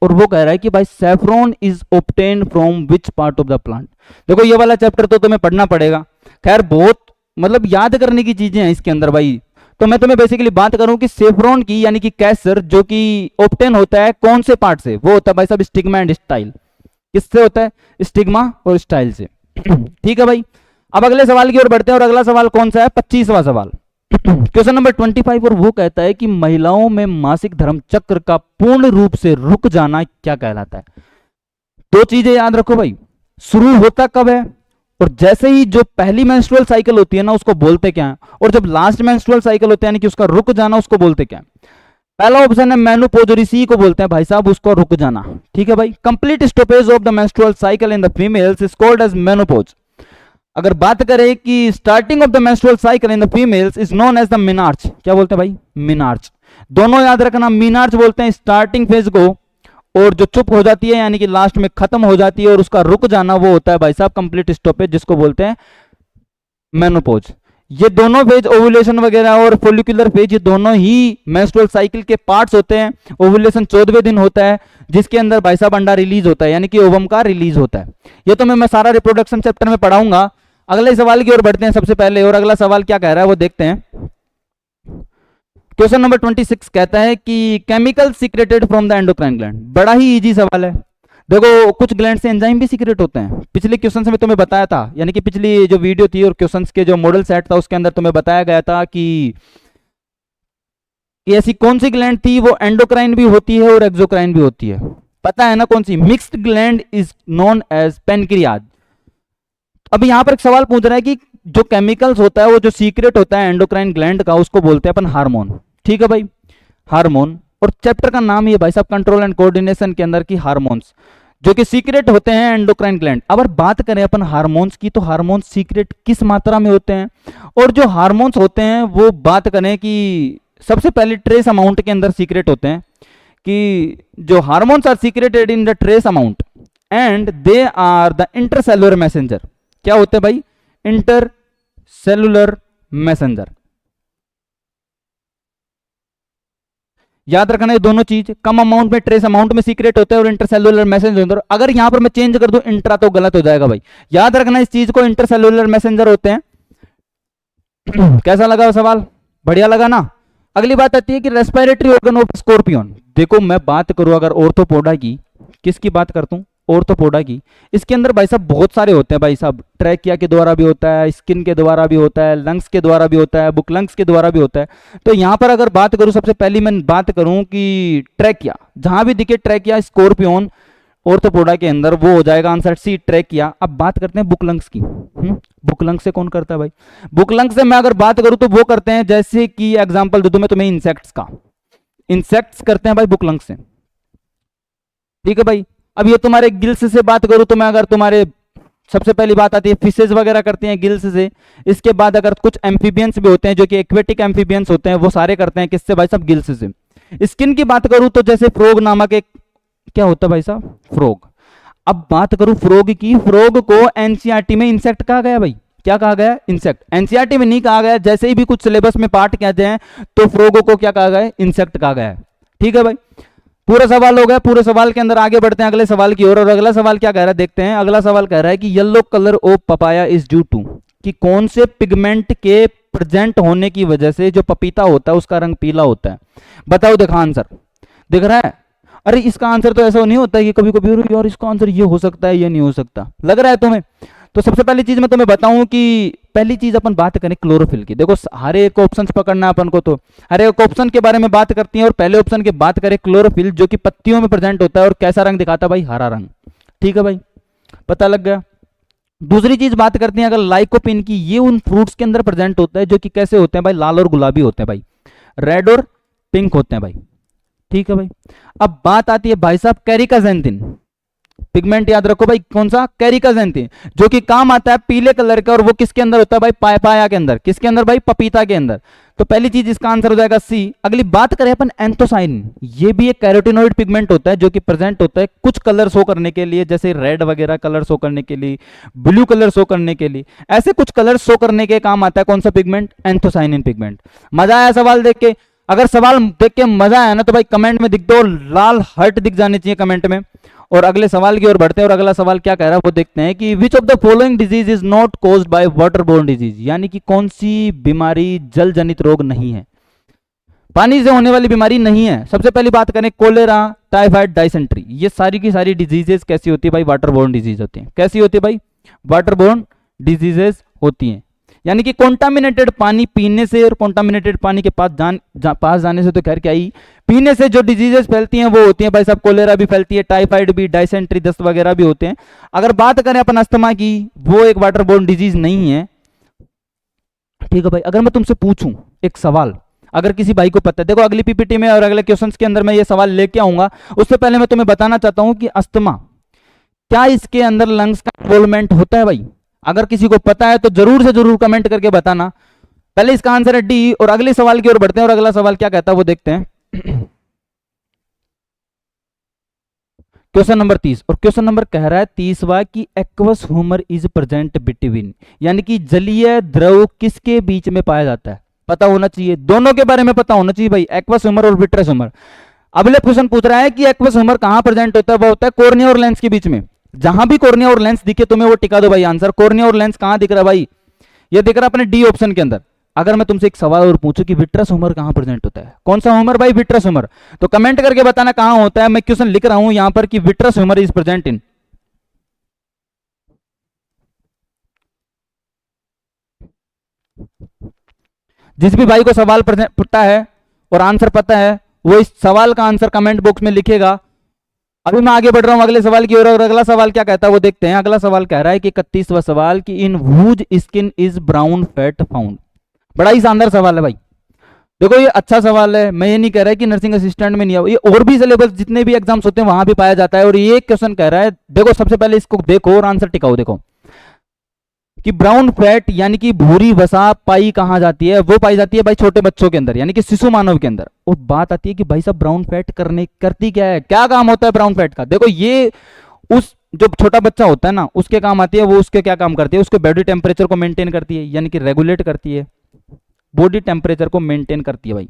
और वो कह रहा है कि भाई saffron is obtained from which part of the plant. देखो ये वाला चैप्टर तो तुम्हें पढ़ना पड़ेगा, खैर बहुत मतलब याद करने की चीजें हैं इसके अंदर भाई। तो मैं तुम्हें बेसिकली बात करूं कि सेफ्रॉन की यानी कि कैसर जो कि ऑब्टेन होता है कौन से पार्ट से, वो होता है भाई साहब स्टिग्मा एंड स्टाइल। किससे होता है, स्टिग्मा और स्टाइल से, ठीक है भाई। अब अगले सवाल की ओर बढ़ते हैं, और अगला सवाल कौन सा है, 25वां सवाल, क्वेश्चन नंबर 25, और वो कहता है कि महिलाओं में मासिक धर्म चक्र का पूर्ण रूप से रुक जाना क्या कहलाता है। दो चीजें याद रखो भाई, शुरू होता कब है, और जैसे ही जो पहली मेंस्ट्रुअल साइकिल होती है ना उसको बोलते क्या है, और जब लास्ट मेंस्ट्रुअल साइकिल होता है यानी कि उसका रुक जाना उसको बोलते क्या है। पहला ऑप्शन है मेनोपॉज, और इसी को बोलते हैं भाई साहब उसको रुक जाना, ठीक है भाई। Complete stoppage of the menstrual cycle in the females is called as menopause. अगर बात करें कि starting of the menstrual cycle in the females is known as the menarche, क्या बोलते हैं भाई, मिनार्च। दोनों याद रखना, मिनार्च बोलते हैं स्टार्टिंग फेज को, और जो चुप हो जाती है यानी कि लास्ट में खत्म हो जाती है और उसका रुक जाना वो होता है भाई साहब कंप्लीट स्टॉपेज, जिसको बोलते हैं मेनोपॉज। ये दोनों फेज ओवुलेशन वगैरह और फोलिकुलर फेज, ये दोनों ही मेंस्ट्रुअल साइकिल के पार्ट्स होते हैं। ओवुलेशन 14वें दिन होता है, जिसके अंदर भाई साहब अंडा रिलीज होता है यानी कि ओवम का रिलीज होता है। ये तो मैं सारा रिप्रोडक्शन चैप्टर में पढ़ाऊंगा। अगले सवाल की ओर बढ़ते हैं सबसे पहले, और अगला सवाल क्या कह रहा है वो देखते हैं। क्वेश्चन नंबर 26 कहता है कि chemical secreted from the endocrine gland. बड़ा ही इजी सवाल है। देखो कुछ ग्लैंड से एंजाइम भी सीक्रेट होते हैं, पिछले क्वेश्चन में तुम्हें बताया था, यानी कि पिछली जो वीडियो थी और क्वेश्चंस के जो मॉडल सेट था उसके अंदर तुम्हें बताया गया था कि ऐसी कौन सी ग्लैंड थी वो एंडोक्राइन भी होती है और एक्सोक्राइन भी होती है, पता है ना कौन सी, mixed gland is known as pancreas. अब यहां पर एक सवाल पूछ रहा है कि जो केमिकल्स होता है वो जो सीक्रेट होता है एंडोक्राइन ग्लैंड का उसको बोलते हैं अपन हार्मोन, ठीक है भाई, हार्मोन। और चैप्टर का नाम ही है भाई साहब कंट्रोल एंड कोऑर्डिनेशन के अंदर की हार्मोन्स, जो कि सीक्रेट होते हैं एंडोक्राइन ग्लैंड। अगर बात करें अपन हार्मोन्स की, तो हार्मोन्स सीक्रेट किस मात्रा में होते हैं, और जो हार्मोन्स होते हैं वो बात करें कि सबसे पहले ट्रेस अमाउंट के अंदर सीक्रेट होते हैं, कि जो hormones are secreted in the trace amount and they are the intercellular messenger. क्या होते हैं भाई, इंटरसेलुलर मैसेंजर। याद रखना ये दोनों चीज, कम अमाउंट में ट्रेस अमाउंट में सीक्रेट होते हैं और इंटरसेलुलर मैसेंजर। अगर यहां पर मैं चेंज कर दूं इंट्रा तो गलत हो जाएगा भाई, याद रखना इस चीज को, इंटरसेलुलर मैसेंजर होते हैं। कैसा लगा वो सवाल, बढ़िया लगा ना। अगली बात आती है कि रेस्पिरेटरी ऑर्गन ऑफ स्कॉर्पियन। देखो मैं बात करूं अगर ऑर्थोपोडा की, किसकी बात करता हूं, ऑर्थोपोडा की, इसके अंदर भाई साहब बहुत सारे होते हैं भाई साहब, ट्रैकिया के द्वारा भी होता है, स्किन के द्वारा भी होता है, लंग्स के द्वारा भी होता है, बुक लंग्स के द्वारा भी होता है। तो यहां पर अगर बात करूं, सबसे पहली मैं बात करूं कि ट्रैकिया, जहां भी दिखे ट्रैकिया स्कॉर्पियन ऑर्थोपोडा के अंदर, वो हो जाएगा आंसर सी ट्रैकिया। अब बात करते हैं बुक लंग्स की। बुक लंग्स से कौन करता है भाई, बुक लंग्स से मैं अगर बात करूं तो वो करते हैं, जैसे कि एग्जांपल दे दूं मैं तुम्हें इंसेक्ट्स का, इंसेक्ट्स करते हैं भाई बुक लंग्स से, ठीक है भाई। अब ये तुम्हारे गिल्स से बात करूं तो मैं अगर तुम्हारे सबसे पहली बात आती है फिशेज वगैरह करते हैं गिल्स से। इसके बाद अगर कुछ एम्फीबियंस भी होते हैं जो कि एक्वेटिक एम्फीबियंस होते हैं, वो सारे करते हैं किससे भाई साहब, गिल्स से। स्किन की बात करूं तो जैसे फ्रॉग नामक एक, क्या होता है भाई साहब, फ्रॉग। अब बात करूं फ्रॉग की, फ्रॉग को एनसीईआरटी में इंसेक्ट कहा गया भाई, क्या कहा गया, इंसेक्ट। एनसीईआरटी में नहीं कहा गया, जैसे ही भी कुछ सिलेबस में पार्ट कहते हैं तो फ्रॉगो को क्या कहा गया, इंसेक्ट कहा गया है, ठीक है भाई। पूरा सवाल हो गया, पूरे सवाल के अंदर आगे बढ़ते हैं अगले सवाल की ओर। और अगला सवाल क्या कह रहा है देखते हैं। अगला सवाल कह रहा है कि yellow colour of papaya is due to, कि कौन से पिगमेंट के प्रेजेंट होने की वजह से जो पपीता होता है उसका रंग पीला होता है। बताओ, देखा आंसर दिख रहा है। अरे इसका आंसर तो ऐसा नहीं होता है कि कभी कभी यार इसका आंसर ये हो सकता है ये नहीं हो सकता, लग रहा है तुम्हें। तो सबसे पहली चीज मैं तुम्हें बताऊं कि पहली चीज अपन बात करें क्लोरोफिल की। देखो हर एक ऑप्शन पकड़ना अपन को, तो हर एक ऑप्शन के बारे में बात करती हैं और पहले ऑप्शन की बात करें क्लोरोफिल, जो कि पत्तियों में प्रेजेंट होता है और कैसा रंग दिखाता है भाई, हरा रंग। ठीक है भाई, पता लग गया। दूसरी चीज बात करते हैं अगर लाइकोपिन की, ये उन फ्रूट्स के अंदर प्रेजेंट होता है जो कि कैसे होते हैं भाई, लाल और गुलाबी होते हैं भाई, रेड और पिंक होते हैं भाई। ठीक है भाई, अब बात आती है भाई साहब कैरिकाजेंथिन पिगमेंट, याद रखो भाई कौन सा, कैरिकाजेंथिन, जो कि काम आता है पीले कलर का, और वो किसके अंदर होता है भाई, पाया के अंदर। किसके अंदर भाई, पपीता के अंदर। तो पहली चीज इसका आंसर हो जाएगा सी। अगली बात करें अपन एंथोसाइन, ये भी एक कैरोटिनोइड पिगमेंट होता है जो कि प्रेजेंट होता है कुछ कलर शो करने के लिए, जैसे रेड वगैरह कलर शो करने के लिए, ब्लू कलर शो करने के लिए, ऐसे कुछ कलर शो करने के काम आता है कौन सा पिगमेंट, एंथोसाइनिन पिगमेंट। मजा आया सवाल देख के? अगर सवाल देख के मजा आया ना तो भाई कमेंट में दिख दो, लाल हर्ट दिख जाने चाहिए कमेंट में। और अगले सवाल की ओर बढ़ते हैं और अगला सवाल क्या कह रहा है वो देखते हैं कि विच of the following disease is not caused by waterborne disease, यानी कि कौन सी बीमारी जल जनित रोग नहीं है, पानी से होने वाली बीमारी नहीं है। सबसे पहली बात करें कोलेरा, टाइफाइड, डाइसेंट्री, ये सारी की सारी डिजीजेस कैसी होती है भाई, वाटरबोर्न डिजीज होती है। कैसी होती है भाई, वाटरबोर्न डिजीजेस होती हैं। यानी कि कॉन्टामिनेटेड पानी पीने से और कॉन्टामिनेटेड पानी के पास जाने से तो खैर क्या ही, पीने से जो डिजीजेस फैलती हैं वो होती हैं भाई साहब, कोलेरा भी फैलती है, टाइफाइड भी, डाइसेंट्री, दस्त वगैरह भी होते हैं। अगर बात करें अपन अस्थमा की, वो एक वाटरबोर्न डिजीज नहीं है। ठीक है भाई, अगर मैं तुमसे पूछूं एक सवाल, अगर किसी भाई को पता है, देखो अगली पीपीटी में और अगले क्वेश्चंस के अंदर मैं ये सवाल लेके आऊंगा, उससे पहले मैं तुम्हें बताना चाहता हूं कि अस्थमा, क्या इसके अंदर लंग्स का इन्वॉल्वमेंट होता है भाई? अगर किसी को पता है तो जरूर से जरूर कमेंट करके बताना। पहले इसका आंसर है डी, और अगले सवाल की ओर बढ़ते हैं और अगला सवाल क्या कहता है वो देखते हैं। क्वेश्चन नंबर 30, और क्वेश्चन नंबर कह रहा है 30वां कि aqueous humour is present between, यानी कि जलीय द्रव किसके बीच में पाया जाता है, पता होना चाहिए, दोनों के बारे में पता होना चाहिए भाई, एक्वस ह्यूमर और विट्रस ह्यूमर। अगले क्वेश्चन पूछ रहा है कि एक्वस ह्यूमर कहां प्रेजेंट होता है, वो होता है कॉर्निया और लेंस के बीच में। जहां भी कॉर्निया और लेंस दिखे तुम्हें वो टिका दो भाई आंसर। कॉर्निया और लेंस कहां दिख रहा है भाई, ये दिख रहा है अपने डी ऑप्शन के अंदर। अगर मैं तुमसे एक सवाल और पूछूं कि विट्रस ह्यूमर कहां प्रेजेंट होता है, कौन सा ह्यूमर भाई, विट्रस ह्यूमर, तो कमेंट करके बताना कहां होता है। मैं क्वेश्चन लिख रहा हूं यहां पर कि vitreous humour is present in, जिस भी भाई को सवाल पता है और आंसर पता है वो इस सवाल का आंसर कमेंट बॉक्स में लिखेगा। अभी मैं आगे बढ़ रहा हूं अगले सवाल की ओर, और अगला सवाल क्या कहता है वो देखते हैं। अगला सवाल कह रहा है कि 31वां सवाल कि in whose skin is brown fat found. बड़ा ही शानदार सवाल है भाई, देखो ये अच्छा सवाल है। मैं ये नहीं कह रहा कि नर्सिंग असिस्टेंट में नहीं है, ये और भी सिलेबस जितने भी एग्जाम्स होते हैं वहां भी पाया जाता है। और ये क्वेश्चन कह रहा है, देखो सबसे पहले इसको देखो और आंसर टिकाओ। देखो कि ब्राउन फैट यानी कि भूरी वसा पाई कहां जाती है, वो पाई जाती है भाई छोटे बच्चों के अंदर, यानी कि शिशु मानव के अंदर। और बात आती है कि भाई साहब ब्राउन फैट करती क्या है, क्या काम होता है ब्राउन फैट का। देखो ये उस जो छोटा बच्चा होता है ना उसके काम आती है। वो उसके क्या काम करती है, उसके बॉडी टेम्परेचर को मेंटेन करती है, यानी कि रेगुलेट करती है, बॉडी टेम्परेचर को मेंटेन करती है भाई,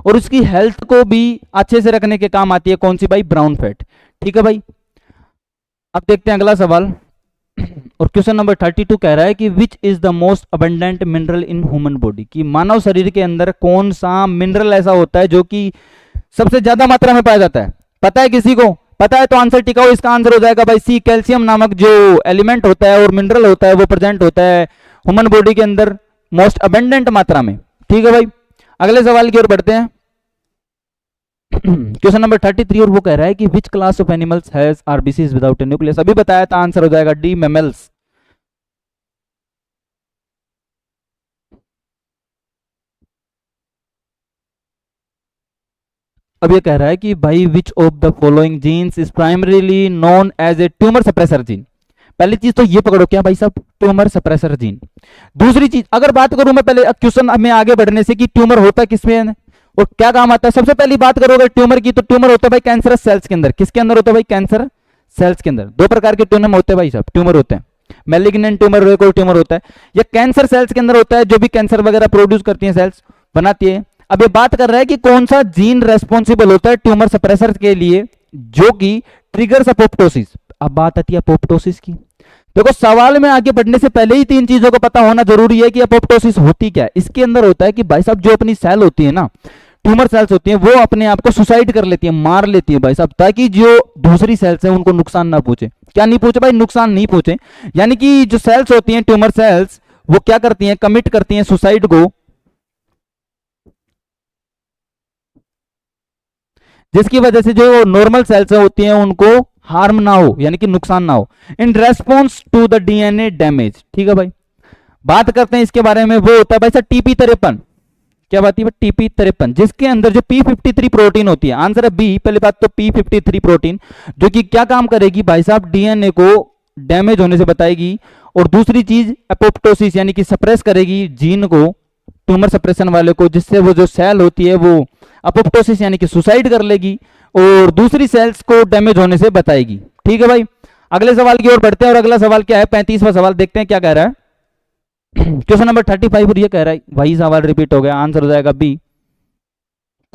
और उसकी हेल्थ को भी अच्छे से रखने के काम आती है कौन सी भाई, ब्राउन फैट। ठीक है भाई, अब देखते हैं अगला सवाल। और क्वेश्चन नंबर 32 कह रहा है कि which is the most abundant mineral in human body, कि मानव शरीर के अंदर कौन सा मिनरल ऐसा होता है जो कि सबसे ज्यादा मात्रा में पाया जाता है। पता है किसी को, पता है तो आंसर टिकाओ। इसका आंसर हो जाएगा भाई सी, कैल्शियम नामक जो एलिमेंट होता है और मिनरल होता है वो प्रेजेंट होता है ह्यूमन बॉडी के अंदर मोस्ट अबंडेंट मात्रा में। ठीक है भाई, अगले सवाल की ओर बढ़ते हैं। क्वेश्चन नंबर 33, और वो कह रहा है कि which class of animals has RBCs without A nucleus. अभी बताया था, आंसर हो जाएगा डी, मैमल्स। अब ये कह रहा है कि भाई which of the following genes is primarily known as a tumour suppressor gene. पहली चीज तो ये पकड़ो क्या भाई साहब, ट्यूमर सप्रेसर जीन। दूसरी चीज अगर बात करूं मैं पहले क्वेश्चन में आगे बढ़ने से कि ट्यूमर होता किसमें और क्या काम आता है, सबसे पहली बात करोगे ट्यूमर की तो ट्यूमर होता है भाई कैंसरस सेल्स के अंदर। किसके अंदर होता है भाई, कैंसर सेल्स के अंदर। दो प्रकार के ट्यूमर होते हैं भाई साहब, ट्यूमर होते हैं, मैलिग्नेंट ट्यूमर कोई ट्यूमर होता है, या कैंसर सेल्स के अंदर होता है जो भी कैंसर वगैरह प्रोड्यूस करती है, सेल्स बनाती है। अब ये बात कर रहा है कि कौन सा जीन रेस्पॉन्सिबल होता है ट्यूमर सप्रेसर के लिए जो कि ट्रिगर्स अपोप्टोसिस। अब बात आती है अपोप्टोसिस की। देखो सवाल में आगे बढ़ने से पहले ही तीन चीजों को पता होना जरूरी है कि अपोप्टोसिस होती क्या है। इसके अंदर होता है कि भाई साहब जो अपनी सेल होती है ना, ट्यूमर सेल्स होती हैं वो अपने आप को सुसाइड कर लेती है, मार लेती है भाई साहब, ताकि जो दूसरी सेल्स हैं उनको नुकसान ना पहुंचे। क्या नहीं पहुंचे भाई? नुकसान नहीं पहुंचे। यानी कि जो सेल्स होती हैं ट्यूमर सेल्स, वो क्या करती हैं? कमिट करती हैं सुसाइड को, जिसकी वजह से जो नॉर्मल सेल्स होती हैं उनको हार्म ना हो, यानी कि नुकसान ना हो, in response to the DNA damage. ठीक है भाई, बात करते हैं इसके बारे में। वो होता है भाई साहब TP53। क्या बात है? TP53, जिसके अंदर जो P53 प्रोटीन होती है, आंसर है बी। पहली बात तो P53 प्रोटीन जो कि क्या काम करेगी भाई साहब? डीएनए को डैमेज होने से बताएगी। और दूसरी चीज एपोप्टोसिस, यानी कि सप्रेस करेगी जीन को, ट्यूमर सप्रेशन वाले को, जिससे वो जो सेल होती है वो अपोप्टोसिस यानी कि सुसाइड कर लेगी और दूसरी सेल्स को डैमेज होने से बताएगी। ठीक है भाई, अगले सवाल की ओर बढ़ते हैं। और अगला सवाल क्या है? 35वां सवाल, देखते हैं क्या कह रहा है। क्वेश्चन नंबर 35 और ये कह रहा है, वही सवाल रिपीट हो गया, आंसर हो जाएगा बी।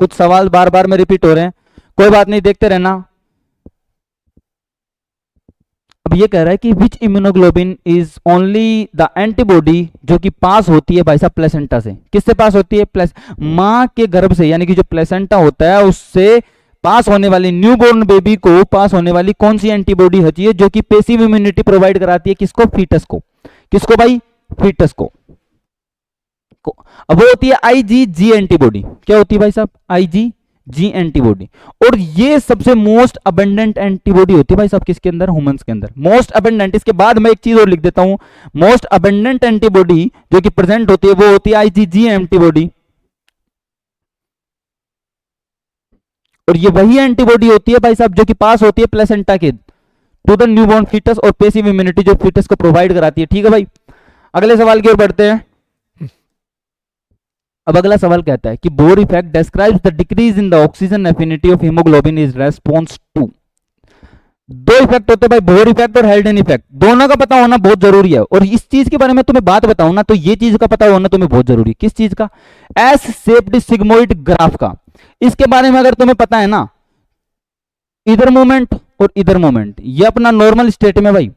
कुछ सवाल बार बार में रिपीट हो रहे हैं, कोई बात नहीं, देखते रहना। अब ये कह रहा है कि which immunoglobin is only the antibody जो कि पास होती है भाई साहब प्लेसेंटा से। किससे पास होती है? मां के गर्भ से, यानी कि जो प्लेसेंटा होता है उससे पास होने वाली, न्यूबॉर्न बेबी को पास होने वाली कौन सी एंटीबॉडी होती है जो कि पैसिव इम्यूनिटी प्रोवाइड कराती है? किसको? फीटस को। किसको भाई? फीटस को। अब वो होती है IgG एंटीबॉडी। क्या होती है भाई साहब? IgG antibody. और ये सबसे मोस्ट अबंडेंट एंटीबॉडी होती है भाई साहब किसके अंदर? ह्यूमंस के अंदर मोस्ट अबंडेंट। इसके बाद मैं एक चीज और लिख देता हूं, मोस्ट अबंडेंट एंटीबॉडी जो कि प्रेजेंट होती है वो होती है IgG एंटीबॉडी। और ये वही एंटीबॉडी होती है भाई साहब जो कि पास होती है प्लेसेंटा के टू द न्यूबॉर्न फीटस और पैसिव इम्यूनिटी जो फीटस को प्रोवाइड कराती है। ठीक है भाई, अगले सवाल की ओर बढ़ते हैं। अब अगला सवाल कहता है कि Bohr effect describes the decrease in the oxygen affinity of haemoglobin is response to. दो इफेक्ट होते हैं भाई, बोर इफेक्ट और हेल्डन इफेक्ट। दोनों का पता होना बहुत जरूरी है। और इस चीज के बारे में तुम्हें बात बताऊं ना, तो ये चीज का पता होना तुम्हें बहुत जरूरी है। किस चीज का? एस शेप्ड सिग्मोइड ग्राफ का। इसके बारे में अगर तुम्हें पता है ना, इधर मूवमेंट और इधर मूवमेंट, ये अपना नॉर्मल स्टेट में भाई।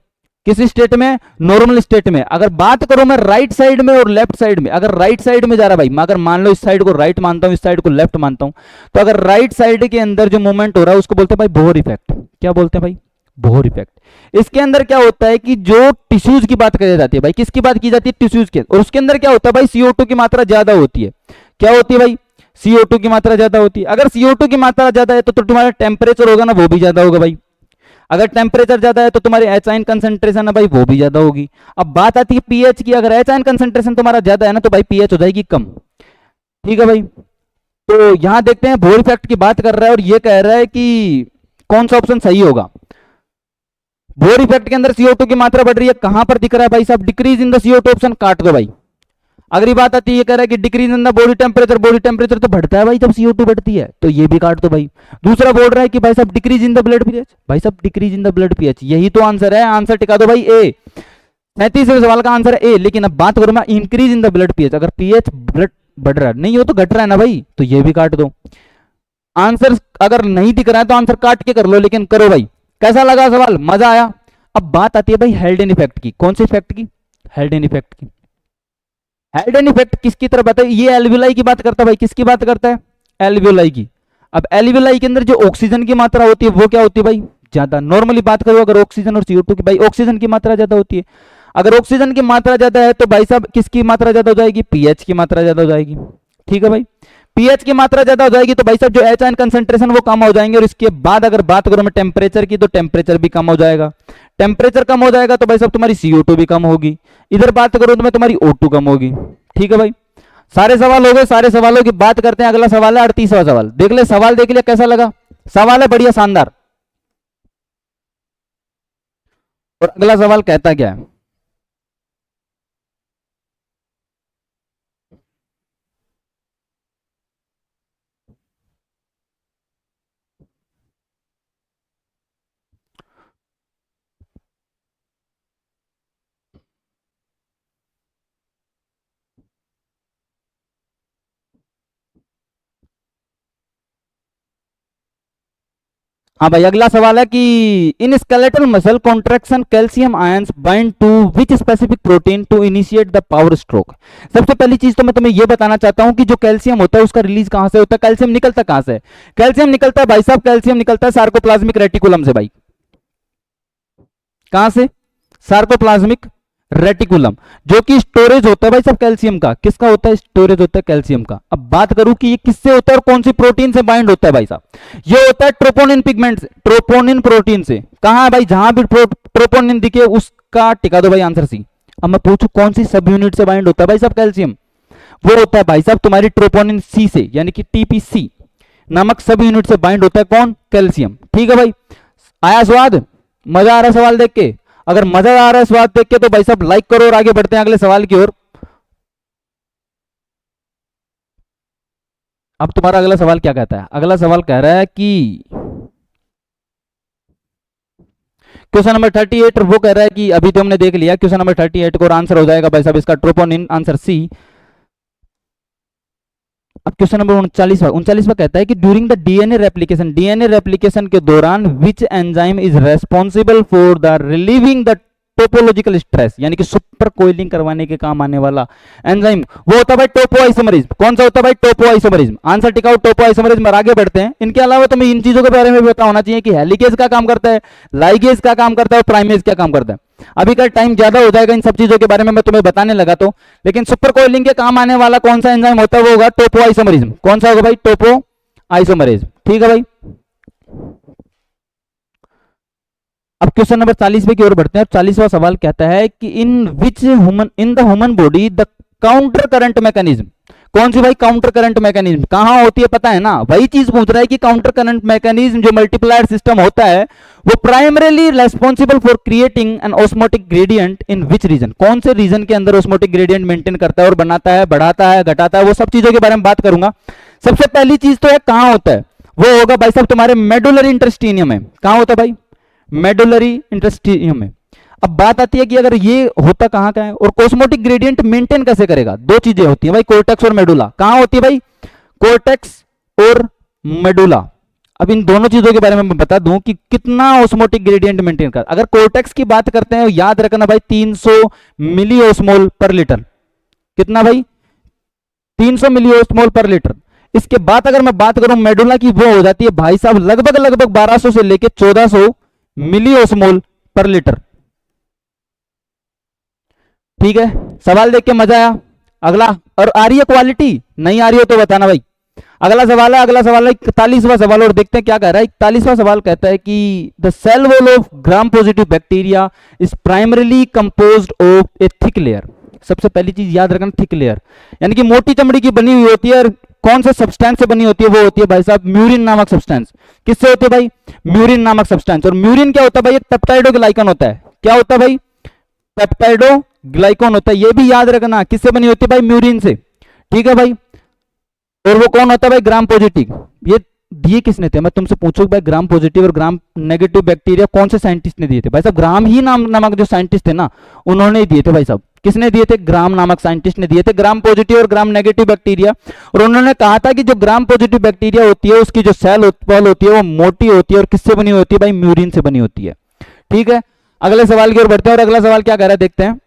किस स्टेट में? नॉर्मल स्टेट में। अगर बात करूं मैं राइट साइड में और लेफ्ट साइड में, अगर राइट साइड में जा रहा भाई, मैं अगर मान लो इस साइड को राइट मानता हूं, इस साइड को लेफ्ट मानता हूं, तो अगर राइट साइड के अंदर जो मूवमेंट हो रहा है उसको बोलते हैं भाई बोहर इफेक्ट। क्या बोलते हैं भाई? Bohr effect. इसके अंदर क्या होता है कि जो टिश्यूज की बात करी जाती है भाई, किसकी बात की जाती है? टिश्यूज के। और उसके अंदर क्या होता है भाई? CO2 की मात्रा ज्यादा होती है। क्या होती है भाई? CO2 की मात्रा ज्यादा होती है। अगर CO2 की मात्रा ज्यादा है तो तुम्हारा टेम्परेचर होगा ना, वो भी ज्यादा होगा भाई। अगर टेम्परेचर ज्यादा है तो तुम्हारी एच आयन कंसंट्रेशन है भाई, वो भी ज्यादा होगी। अब बात आती है पीएच की। अगर एच आयन कंसंट्रेशन तुम्हारा ज्यादा है ना, तो भाई पीएच हो जाएगी कम। ठीक है भाई, तो यहां देखते हैं बोर इफेक्ट की बात कर रहा है और ये कह रहा है कि कौन सा ऑप्शन सही होगा। बोर इफेक्ट के अंदर CO2 की मात्रा बढ़ रही है, कहां पर दिख रहा है भाई साहब? Decrease in the CO2 option काट दो भाई। अगली बात आती है, ये कह रहा है कि decrease in the body temperature. Body temperature तो बढ़ता है भाई जब CO2 बढ़ती है, तो ये भी काट दो भाई। दूसरा बोल रहा है कि भाई साहब decrease in the blood pH. भाई साहब decrease in the blood pH, यही तो आंसर है। आंसर टिका दो भाई ए। 37वें सवाल का आंसर है ए। लेकिन अब बात करूं मैं increase in the blood pH, अगर पीएच ब्लड बढ़ रहा है, नहीं हो तो घट रहा है ना भाई, तो ये भी काट दो। आंसर अगर नहीं दिख रहा है तो आंसर काट के कर लो, लेकिन करो भाई। कैसा लगा सवाल? मजा आया? अब बात आती है भाई हेल्डन इफेक्ट की। कौन से इफेक्ट की? हेल्डन इफेक्ट की। हेल्डन इफेक्ट किसकी तरफ आता है? ये एल्वियोलाई की बात करता है भाई। किसकी बात करता है? एल्वियोलाई की। अब एल्वियोलाई के अंदर जो ऑक्सीजन की मात्रा होती है वो क्या होती है भाई? ज्यादा। नॉर्मली बात करो अगर ऑक्सीजन और CO2 की, भाई ऑक्सीजन की मात्रा ज्यादा होती है। अगर ऑक्सीजन की मात्रा ज्यादा है तो भाई साहब किसकी मात्रा ज्यादा हो जाएगी? पीएच की मात्रा ज्यादा हो जाएगी। ठीक है भाई, पीएच की मात्रा ज्यादा हो जाएगी तो भाई साहब जो एच आयन कंसंट्रेशन वो कम हो जाएंगे। और इसके बाद अगर बात करूं मैं टेम्परेचर की, तो टेम्परेचर भी कम हो जाएगा। टेम्परेचर कम हो जाएगा तो भाई साहब तुम्हारी CO2 भी कम होगी। इधर बात करूं तो मैं तुम्हारी O2 कम होगी। ठीक है भाई, सारे सवाल हो गए। सारे सवालों की बात करते हैं। अगला सवाल है 38वां सवाल। देख ले सवाल, देख लिया कैसा लगा? सवाल है बढ़िया शानदार। और अगला सवाल कहता क्या है? हाँ भाई, अगला सवाल है कि in skeletal muscle contraction calcium ions bind to which specific protein to initiate the power stroke. सबसे पहली चीज तो मैं तुम्हें यह बताना चाहता हूं कि जो कैल्शियम होता है उसका रिलीज कहां से होता है, कैल्शियम निकलता कहां से है? कैल्शियम निकलता है भाई साहब, कैल्शियम निकलता है सार्कोप्लाज्मिक रेटिकुलम से भाई। कहां से? सार्कोप्लाज्मिक रेटिकुलम, जो कि स्टोरेज होता है भाई साहब कैल्शियम का। किसका होता है? स्टोरेज होता है कैल्शियम का। अब बात करूं कि ये किससे होता है और कौन सी प्रोटीन से बाइंड होता है भाई साहब? ये होता है ट्रोपोनिन पिगमेंट से, ट्रोपोनिन प्रोटीन से। कहां है भाई? जहां भी ट्रोपोनिन दिखे उसका टिका दो भाई, आंसर सी। अब मैं पूछूं कौन सी सब यूनिट से बाइंड होता है भाई साहब कैल्शियम? वो होता है भाई साहब तुम्हारी ट्रोपोनिन सी से, यानी कि टीपीसी नामक सब यूनिट से बाइंड होता है कौन? कैल्शियम। ठीक है भाई, आया स्वाद? मजा आ रहा है सवाल देख के? अगर मजा आ रहा है स्वाद देख के तो भाई साहब लाइक करो और आगे बढ़ते हैं अगले सवाल की ओर। अब तुम्हारा अगला सवाल क्या कहता है? अगला सवाल कह रहा है कि क्वेश्चन नंबर 38 वो कह रहा है कि अभी तो हमने देख लिया क्वेश्चन नंबर 38 को, और आंसर हो जाएगा भाई साहब इसका ट्रोपोनिन, आंसर सी। अब क्वेश्चन नंबर 39वां कहता है कि ड्यूरिंग द डीएनए रेप्लिकेशन के दौरान which enzyme is responsible for the relieving the topological stress, यानी कि सुपर कोइलिंग करवाने के काम आने वाला एंजाइम वो होता है भाई टोपोआइसोमरेज। कौन सा होता है भाई? टोपोआइसोमरेज। आंसर टिकाओ टोपोआइसोमरेज में। आगे बढ़ते हैं। इनके अलावा तुम्हें इन चीजों के बारे में भी पता होना चाहिए कि हेलिकेज का काम करता है, लाइगेज का काम करता है और प्राइमेज क्या काम करता है। अभी का टाइम ज्यादा हो जाएगा इन सब चीजों के बारे में मैं तुम्हें बताने लगा तो, लेकिन सुपर कोइलिंग के काम आने वाला कौन सा एंजाइम होता है वो होगा टोपोआइसोमरेज। कौन सा होगा भाई? टोपोआइसोमरेज। ठीक है भाई। अब क्वेश्चन नंबर 40 की ओर बढ़ते हैं। 40वां सवाल कहता है कि in the human body the counter current mechanism, कौन सी भाई? काउंटर करंट मैकेनिज्म कहां होती है पता है ना? वही चीज पूछ रहा है कि काउंटर करंट मैकेनिज्म जो मल्टीप्लायर सिस्टम होता है वो primarily responsible for creating an osmotic gradient in which region, कौन से रीजन के अंदर ऑस्मोटिक ग्रेडियंट मेंटेन करता है और बनाता है, बढ़ाता है, घटाता है, वो सब चीजों के बारे में बात करूंगा। सबसे पहली चीज तो है कहां होता है, वो होगा भाई साहब तुम्हारे मेडुलरी इंटेस्टिनियम में। कहां होता है भाई? मेडुलरी इंटेस्टिनियम में। अब बात आती है कि अगर ये होता कहां का है और ऑस्मोटिक ग्रेडियंट मेंटेन कैसे करेगा? दो चीजें होती हैं भाई, कोर्टेक्स और मेडुला। कहां होती है भाई? कोर्टेक्स और मेडुला। अब इन दोनों चीजों के बारे में मैं बता दूं कि कितना ऑस्मोटिक ग्रेडियंट मेंटेन कर। अगर कोर्टेक्स की बात करते हैं याद रखना भाई 300 मिली ऑस्मोल पर लीटर। कितना भाई? 300 मिली ऑस्मोल पर लीटर। इसके बाद अगर मैं बात करूं मेडुला की, वो हो जाती है भाई साहब लगभग 1200 से लेकर 1400 मिली ऑस्मोल पर लीटर। ठीक है, सवाल देख के मजा आया? अगला, और आ रही है क्वालिटी? नहीं आ रही हो तो बताना भाई। अगला सवाल है 41वां सवाल, और देखते हैं क्या कह रहा है। 41वां सवाल कहता है कि the cell wall of gram positive bacteria is primarily composed of a thick layer. सबसे पहली चीज याद रखना, थिक लेयर यानी कि मोटी चमड़ी की बनी हुई होती है। और कौन से सब्सटेंस से बनी होती है? वो होती है भाई साहब म्यूरिन नामक सब्सटेंस। किससे होती है भाई? म्यूरिन नामक सब्सटेंस। और म्यूरिन क्या होता है भाई? एक पेप्टाइडोग्लाइकन होता है। क्या होता है भाई? पेप्टाइडोग्लाइकन होता है। ये भी याद रखना किससे बनी होती है भाई? म्यूरिन से। ठीक है भाई। और वो कौन होता है भाई? Gram positive. ये दिए किसने थे? मैं तुमसे पूछूं भाई, ग्राम पॉजिटिव और ग्राम नेगेटिव बैक्टीरिया कौन से साइंटिस्ट ने दिए थे? भाई साहब ग्राम ही नामक जो साइंटिस्ट थे ना, उन्होंने दिए थे भाई साहब। किसने दिए थे? ग्राम नामक साइंटिस्ट ने दिए थे, ग्राम पॉजिटिव और ग्राम नेगेटिव बैक्टीरिया। और उन्होंने कहा था कि जो ग्राम पॉजिटिव बैक्टीरिया होती है उसकी जो सेल वॉल होती है वो मोटी होती है। और किससे बनी होती है भाई? म्यूरिन से बनी होती है। ठीक है, अगले सवाल की ओर बढ़ते हैं। और अगला सवाल क्या कह रहा है देखते हैं।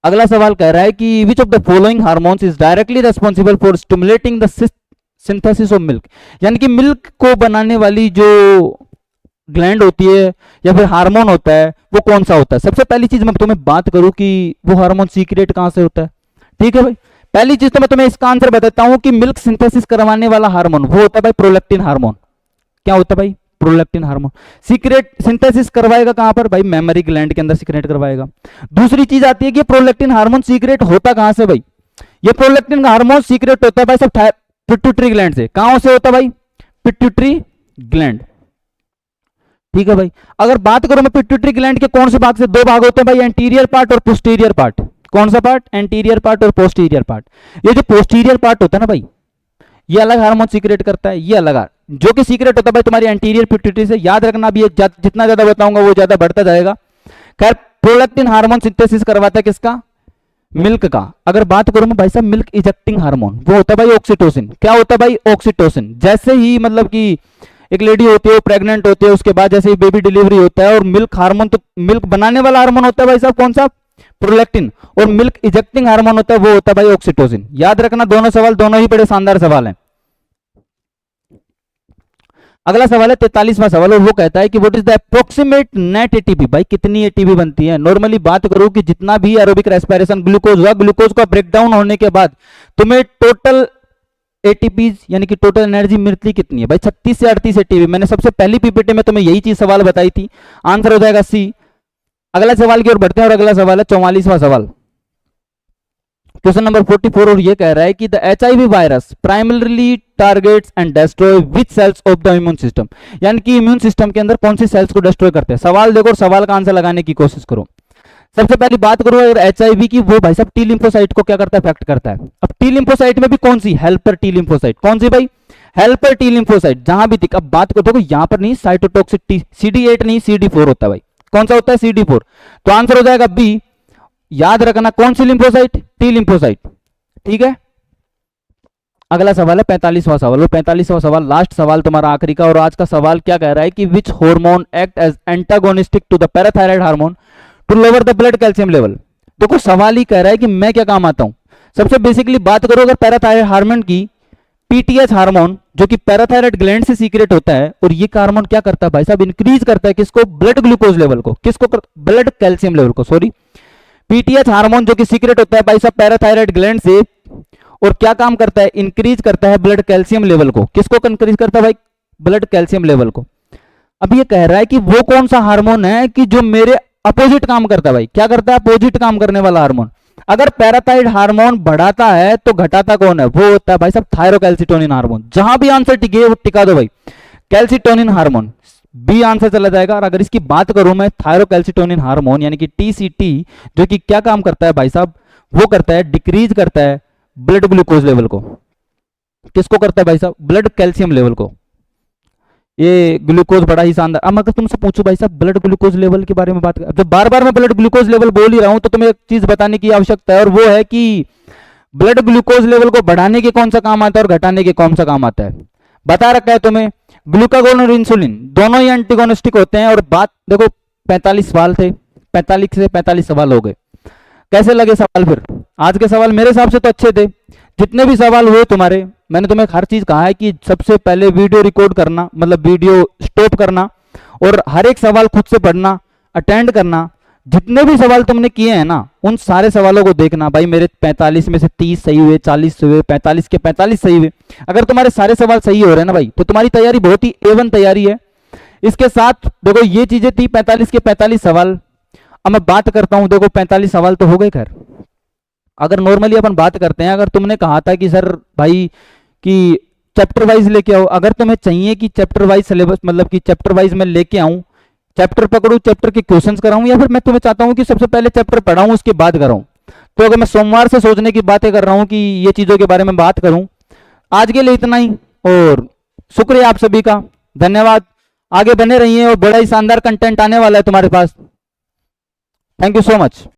अगला सवाल कह रहा है कि विच of the following hormones is directly responsible for stimulating the synthesis of milk, यानी कि मिल्क को बनाने वाली जो ग्लैंड होती है या फिर हार्मोन होता है वो कौन सा होता है? सबसे पहली चीज मैं तुम्हें बात करूं कि वो हार्मोन सीक्रेट कहां से होता है। ठीक है भाई, पहली चीज तो मैं तुम्हें इसका आंसर बताता हूं कि मिल्क सिंथेसिस करवाने वाला हार्मोन वो होता है भाई प्रोलैक्टिन हार्मोन। क्या होता है भाई? Prolactin hormone. सीक्रेट सिंथेसिस करवाएगा कहां पर भाई? मेमोरी ग्लैंड के अंदर सीक्रेट करवाएगा। दूसरी चीज आती है कि प्रोलैक्टिन हार्मोन सीक्रेट होता कहां से भाई? ये प्रोलैक्टिन हार्मोन सीक्रेट होता है भाई सब पिट्यूटरी ग्लैंड से। कहां से होता है भाई? Pituitary gland. ठीक है भाई, अगर बात करूं मैं पिट्यूटरी ग्लैंड के कौन से भाग से, दो भाग होते हैं भाई, एंटीरियर पार्ट और पोस्टीरियर पार्ट। कौन सा पार्ट? एंटीरियर पार्ट और पोस्टीरियर पार्ट। ये जो पोस्टीरियर पार्ट होता है ना भाई, ये अलग हार्मोन सीक्रेट करता है, ये अलग जो कि सीक्रेट होता है भाई तुम्हारी एंटीरियर पिट्यूटरी से। याद रखना भी, जितना ज्यादा बताऊंगा वो ज्यादा बढ़ता जाएगा। खैर, प्रोलैक्टिन हार्मोन सिंथेसिस करवाता है किसका? मिल्क का। अगर बात करूं मैं भाई साहब मिल्क इजेक्टिंग हार्मोन, वो होता है भाई ऑक्सीटोसिन। क्या होता है भाई? ऑक्सीटोसिन। जैसे ही मतलब कि एक लेडी होती है, वो प्रेग्नेंट होती है, उसके बाद जैसे ही बेबी डिलीवरी होता है, और मिल्क हार्मोन, तो मिल्क बनाने वाला हार्मोन होता है भाई साहब कौन सा, प्रोलैक्टिन, और मिल्क इजेक्टिंग हार्मोन होता है वो होता है भाई ऑक्सीटोसिन। याद रखना दोनों सवाल, दोनों ही बड़े शानदार सवाल हैं। अगला सवाल है 43वां सवाल, और वो कहता है कि what is the approximate net ATP. भाई कितनी एटीपी बनती है? नॉर्मली बात करो कि जितना भी एरोबिक रेस्पिरेशन ग्लूकोज हुआ, ग्लूकोज का ब्रेकडाउन होने के बाद तुम्हें टोटल एटीपी यानी कि टोटल एनर्जी मिलती कितनी है? भाई 36 से 38 एटीपी। मैंने सबसे पहली पीपीटी में तुम्हें यही चीज सवाल बताई थी, आंसर हो जाएगा सी। अगला सवाल की ओर बढ़ते हैं, और अगला सवाल है 44वां सवाल, क्वेश्चन नंबर 44, और ये कह रहा है कि the HIV virus primarily targets and destroy which cells of the immune system. यानी कि इम्यून सिस्टम के अंदर कौन सी सेल्स को डिस्ट्रॉय करते हैं? सवाल देखो, सवाल का आंसर लगाने की कोशिश करो। सबसे पहली बात करो अगर एचआईवी की, वो भाई साहब टी लिम्फोसाइट को क्या करता है? अफेक्ट करता है। अब टी लिम्फोसाइट में भी कौन सी? Helper T lymphocyte. कौन सी भाई? Helper T lymphocyte. जहां भी दिख, अब बात करो, देखो यहां पर नहीं साइटोटॉक्सिक टी, CD8 नहीं CD4 होता है भाई। कौन सा होता है? CD4। तो आंसर हो जाएगा बी। याद रखना कौन सी लिम्फोसाइट? T lymphocyte. ठीक है। अगला सवाल है 45वां सवाल, और 45वां सवाल लास्ट सवाल तुम्हारा आखिरी का, और आज का सवाल क्या कह रहा है कि which hormone act as antagonistic to the parathyroid hormone to lower the blood calcium level. देखो सवाल ही कह रहा है कि मैं क्या काम आता हूं। सबसे बेसिकली बात करो अगर पैराथायराइड हार्मोन की, पीटीएच हार्मोन जो कि पैराथायराइड ग्लैंड से सीक्रेट होता है, और ये हार्मोन क्या करता है भाई साहब? इंक्रीज करता है किसको? ब्लड ग्लूकोज लेवल को। किसको? ब्लड कैल्शियम लेवल को, सॉरी। पीटीएच हार्मोन जो कि सीक्रेट होता है भाई साहब पैराथायराइड ग्लैंड से, और क्या काम करता है? इंक्रीज करता है ब्लड कैल्शियम लेवल को। किसको इंक्रीज करता है भाई? ब्लड कैल्शियम लेवल को। अब ये कह रहा है कि वो कौन सा हार्मोन है कि जो मेरे अपोजिट काम करता है भाई। क्या करता है? अपोजिट काम करने वाला हार्मोन। अगर पैराथायराइड हार्मोन बढ़ाता है तो घटाता कौन है? वो होता है भाई साहब थायरोकैल्सिटोनिन हार्मोन। जहां भी आंसर टिके वो टिका दो भाई, कैल्सिटोनिन हार्मोन, बी आंसर चला जाएगा। और अगर इसकी बात करूं मैं, थायरोकैल्सिटोनिन हार्मोन यानी कि टीसीटी, जो कि क्या काम करता है भाई साहब? वो करता है डिक्रीज करता है ब्लड ग्लूकोज लेवल को। किसको करता है भाई साहब? ब्लड कैल्शियम लेवल को। ये ग्लूकोज बड़ा ही शानदार। अब अगर तुमसे पूछो भाई साहब ब्लड ग्लूकोज लेवल के बारे में बात कर, जब बार बार मैं ब्लड ग्लूकोज लेवल बोल ही रहा हूं तो तुम्हें एक चीज बताने की आवश्यकता है, और वो है कि ब्लड ग्लूकोज लेवल को बढ़ाने के कौन सा काम आता है और घटाने के कौन सा काम आता है। बता रखा है तुम्हें। ग्लूकागोन और इंसुलिन दोनों ही एंटीगोनिस्टिक होते हैं। और बात देखो 45 सवाल थे, 45 से 45 सवाल हो गए। कैसे लगे सवाल? फिर आज के सवाल मेरे हिसाब से तो अच्छे थे। जितने भी सवाल हुए तुम्हारे, मैंने तुम्हें हर चीज कहा है कि सबसे पहले वीडियो रिकॉर्ड करना, मतलब वीडियो स्टॉप करना, और हर एक सवाल खुद से पढ़ना, अटेंड करना। जितने भी सवाल तुमने किए हैं ना, उन सारे सवालों को देखना। भाई मेरे 45 में से 30 सही हुए, 40 हुए, 45 के 45 सही हुए। अगर तुम्हारे सारे सवाल सही हो रहे हैं ना भाई, तो तुम्हारी तैयारी बहुत ही A1 तैयारी है। इसके साथ देखो ये चीजें थी 45 के 45 सवाल। अब मैं बात करता हूं, देखो 45 सवाल तो हो गए। खैर अगर नॉर्मली अपन बात करते हैं, अगर तुमने कहा था कि सर भाई कि चैप्टर वाइज लेके आओ, अगर तुम्हें चाहिए कि चैप्टर वाइज सिलेबस, मतलब कि चैप्टर वाइज मैं लेके आऊं, चैप्टर पकड़ूं, चैप्टर के क्वेश्चंस कराऊं, या फिर मैं तुम्हें चाहता हूं कि सबसे पहले चैप्टर पढ़ाऊं उसके बाद कराऊं, तो अगर मैं सोमवार से सोचने की बातें कर रहा हूं कि ये चीजों के बारे में बात करूं। आज के लिए इतना ही, और शुक्रिया आप सभी का, धन्यवाद। आगे बने रहिए और बड़ा ही शानदार कंटेंट आने वाला है तुम्हारे पास। Thank you so much.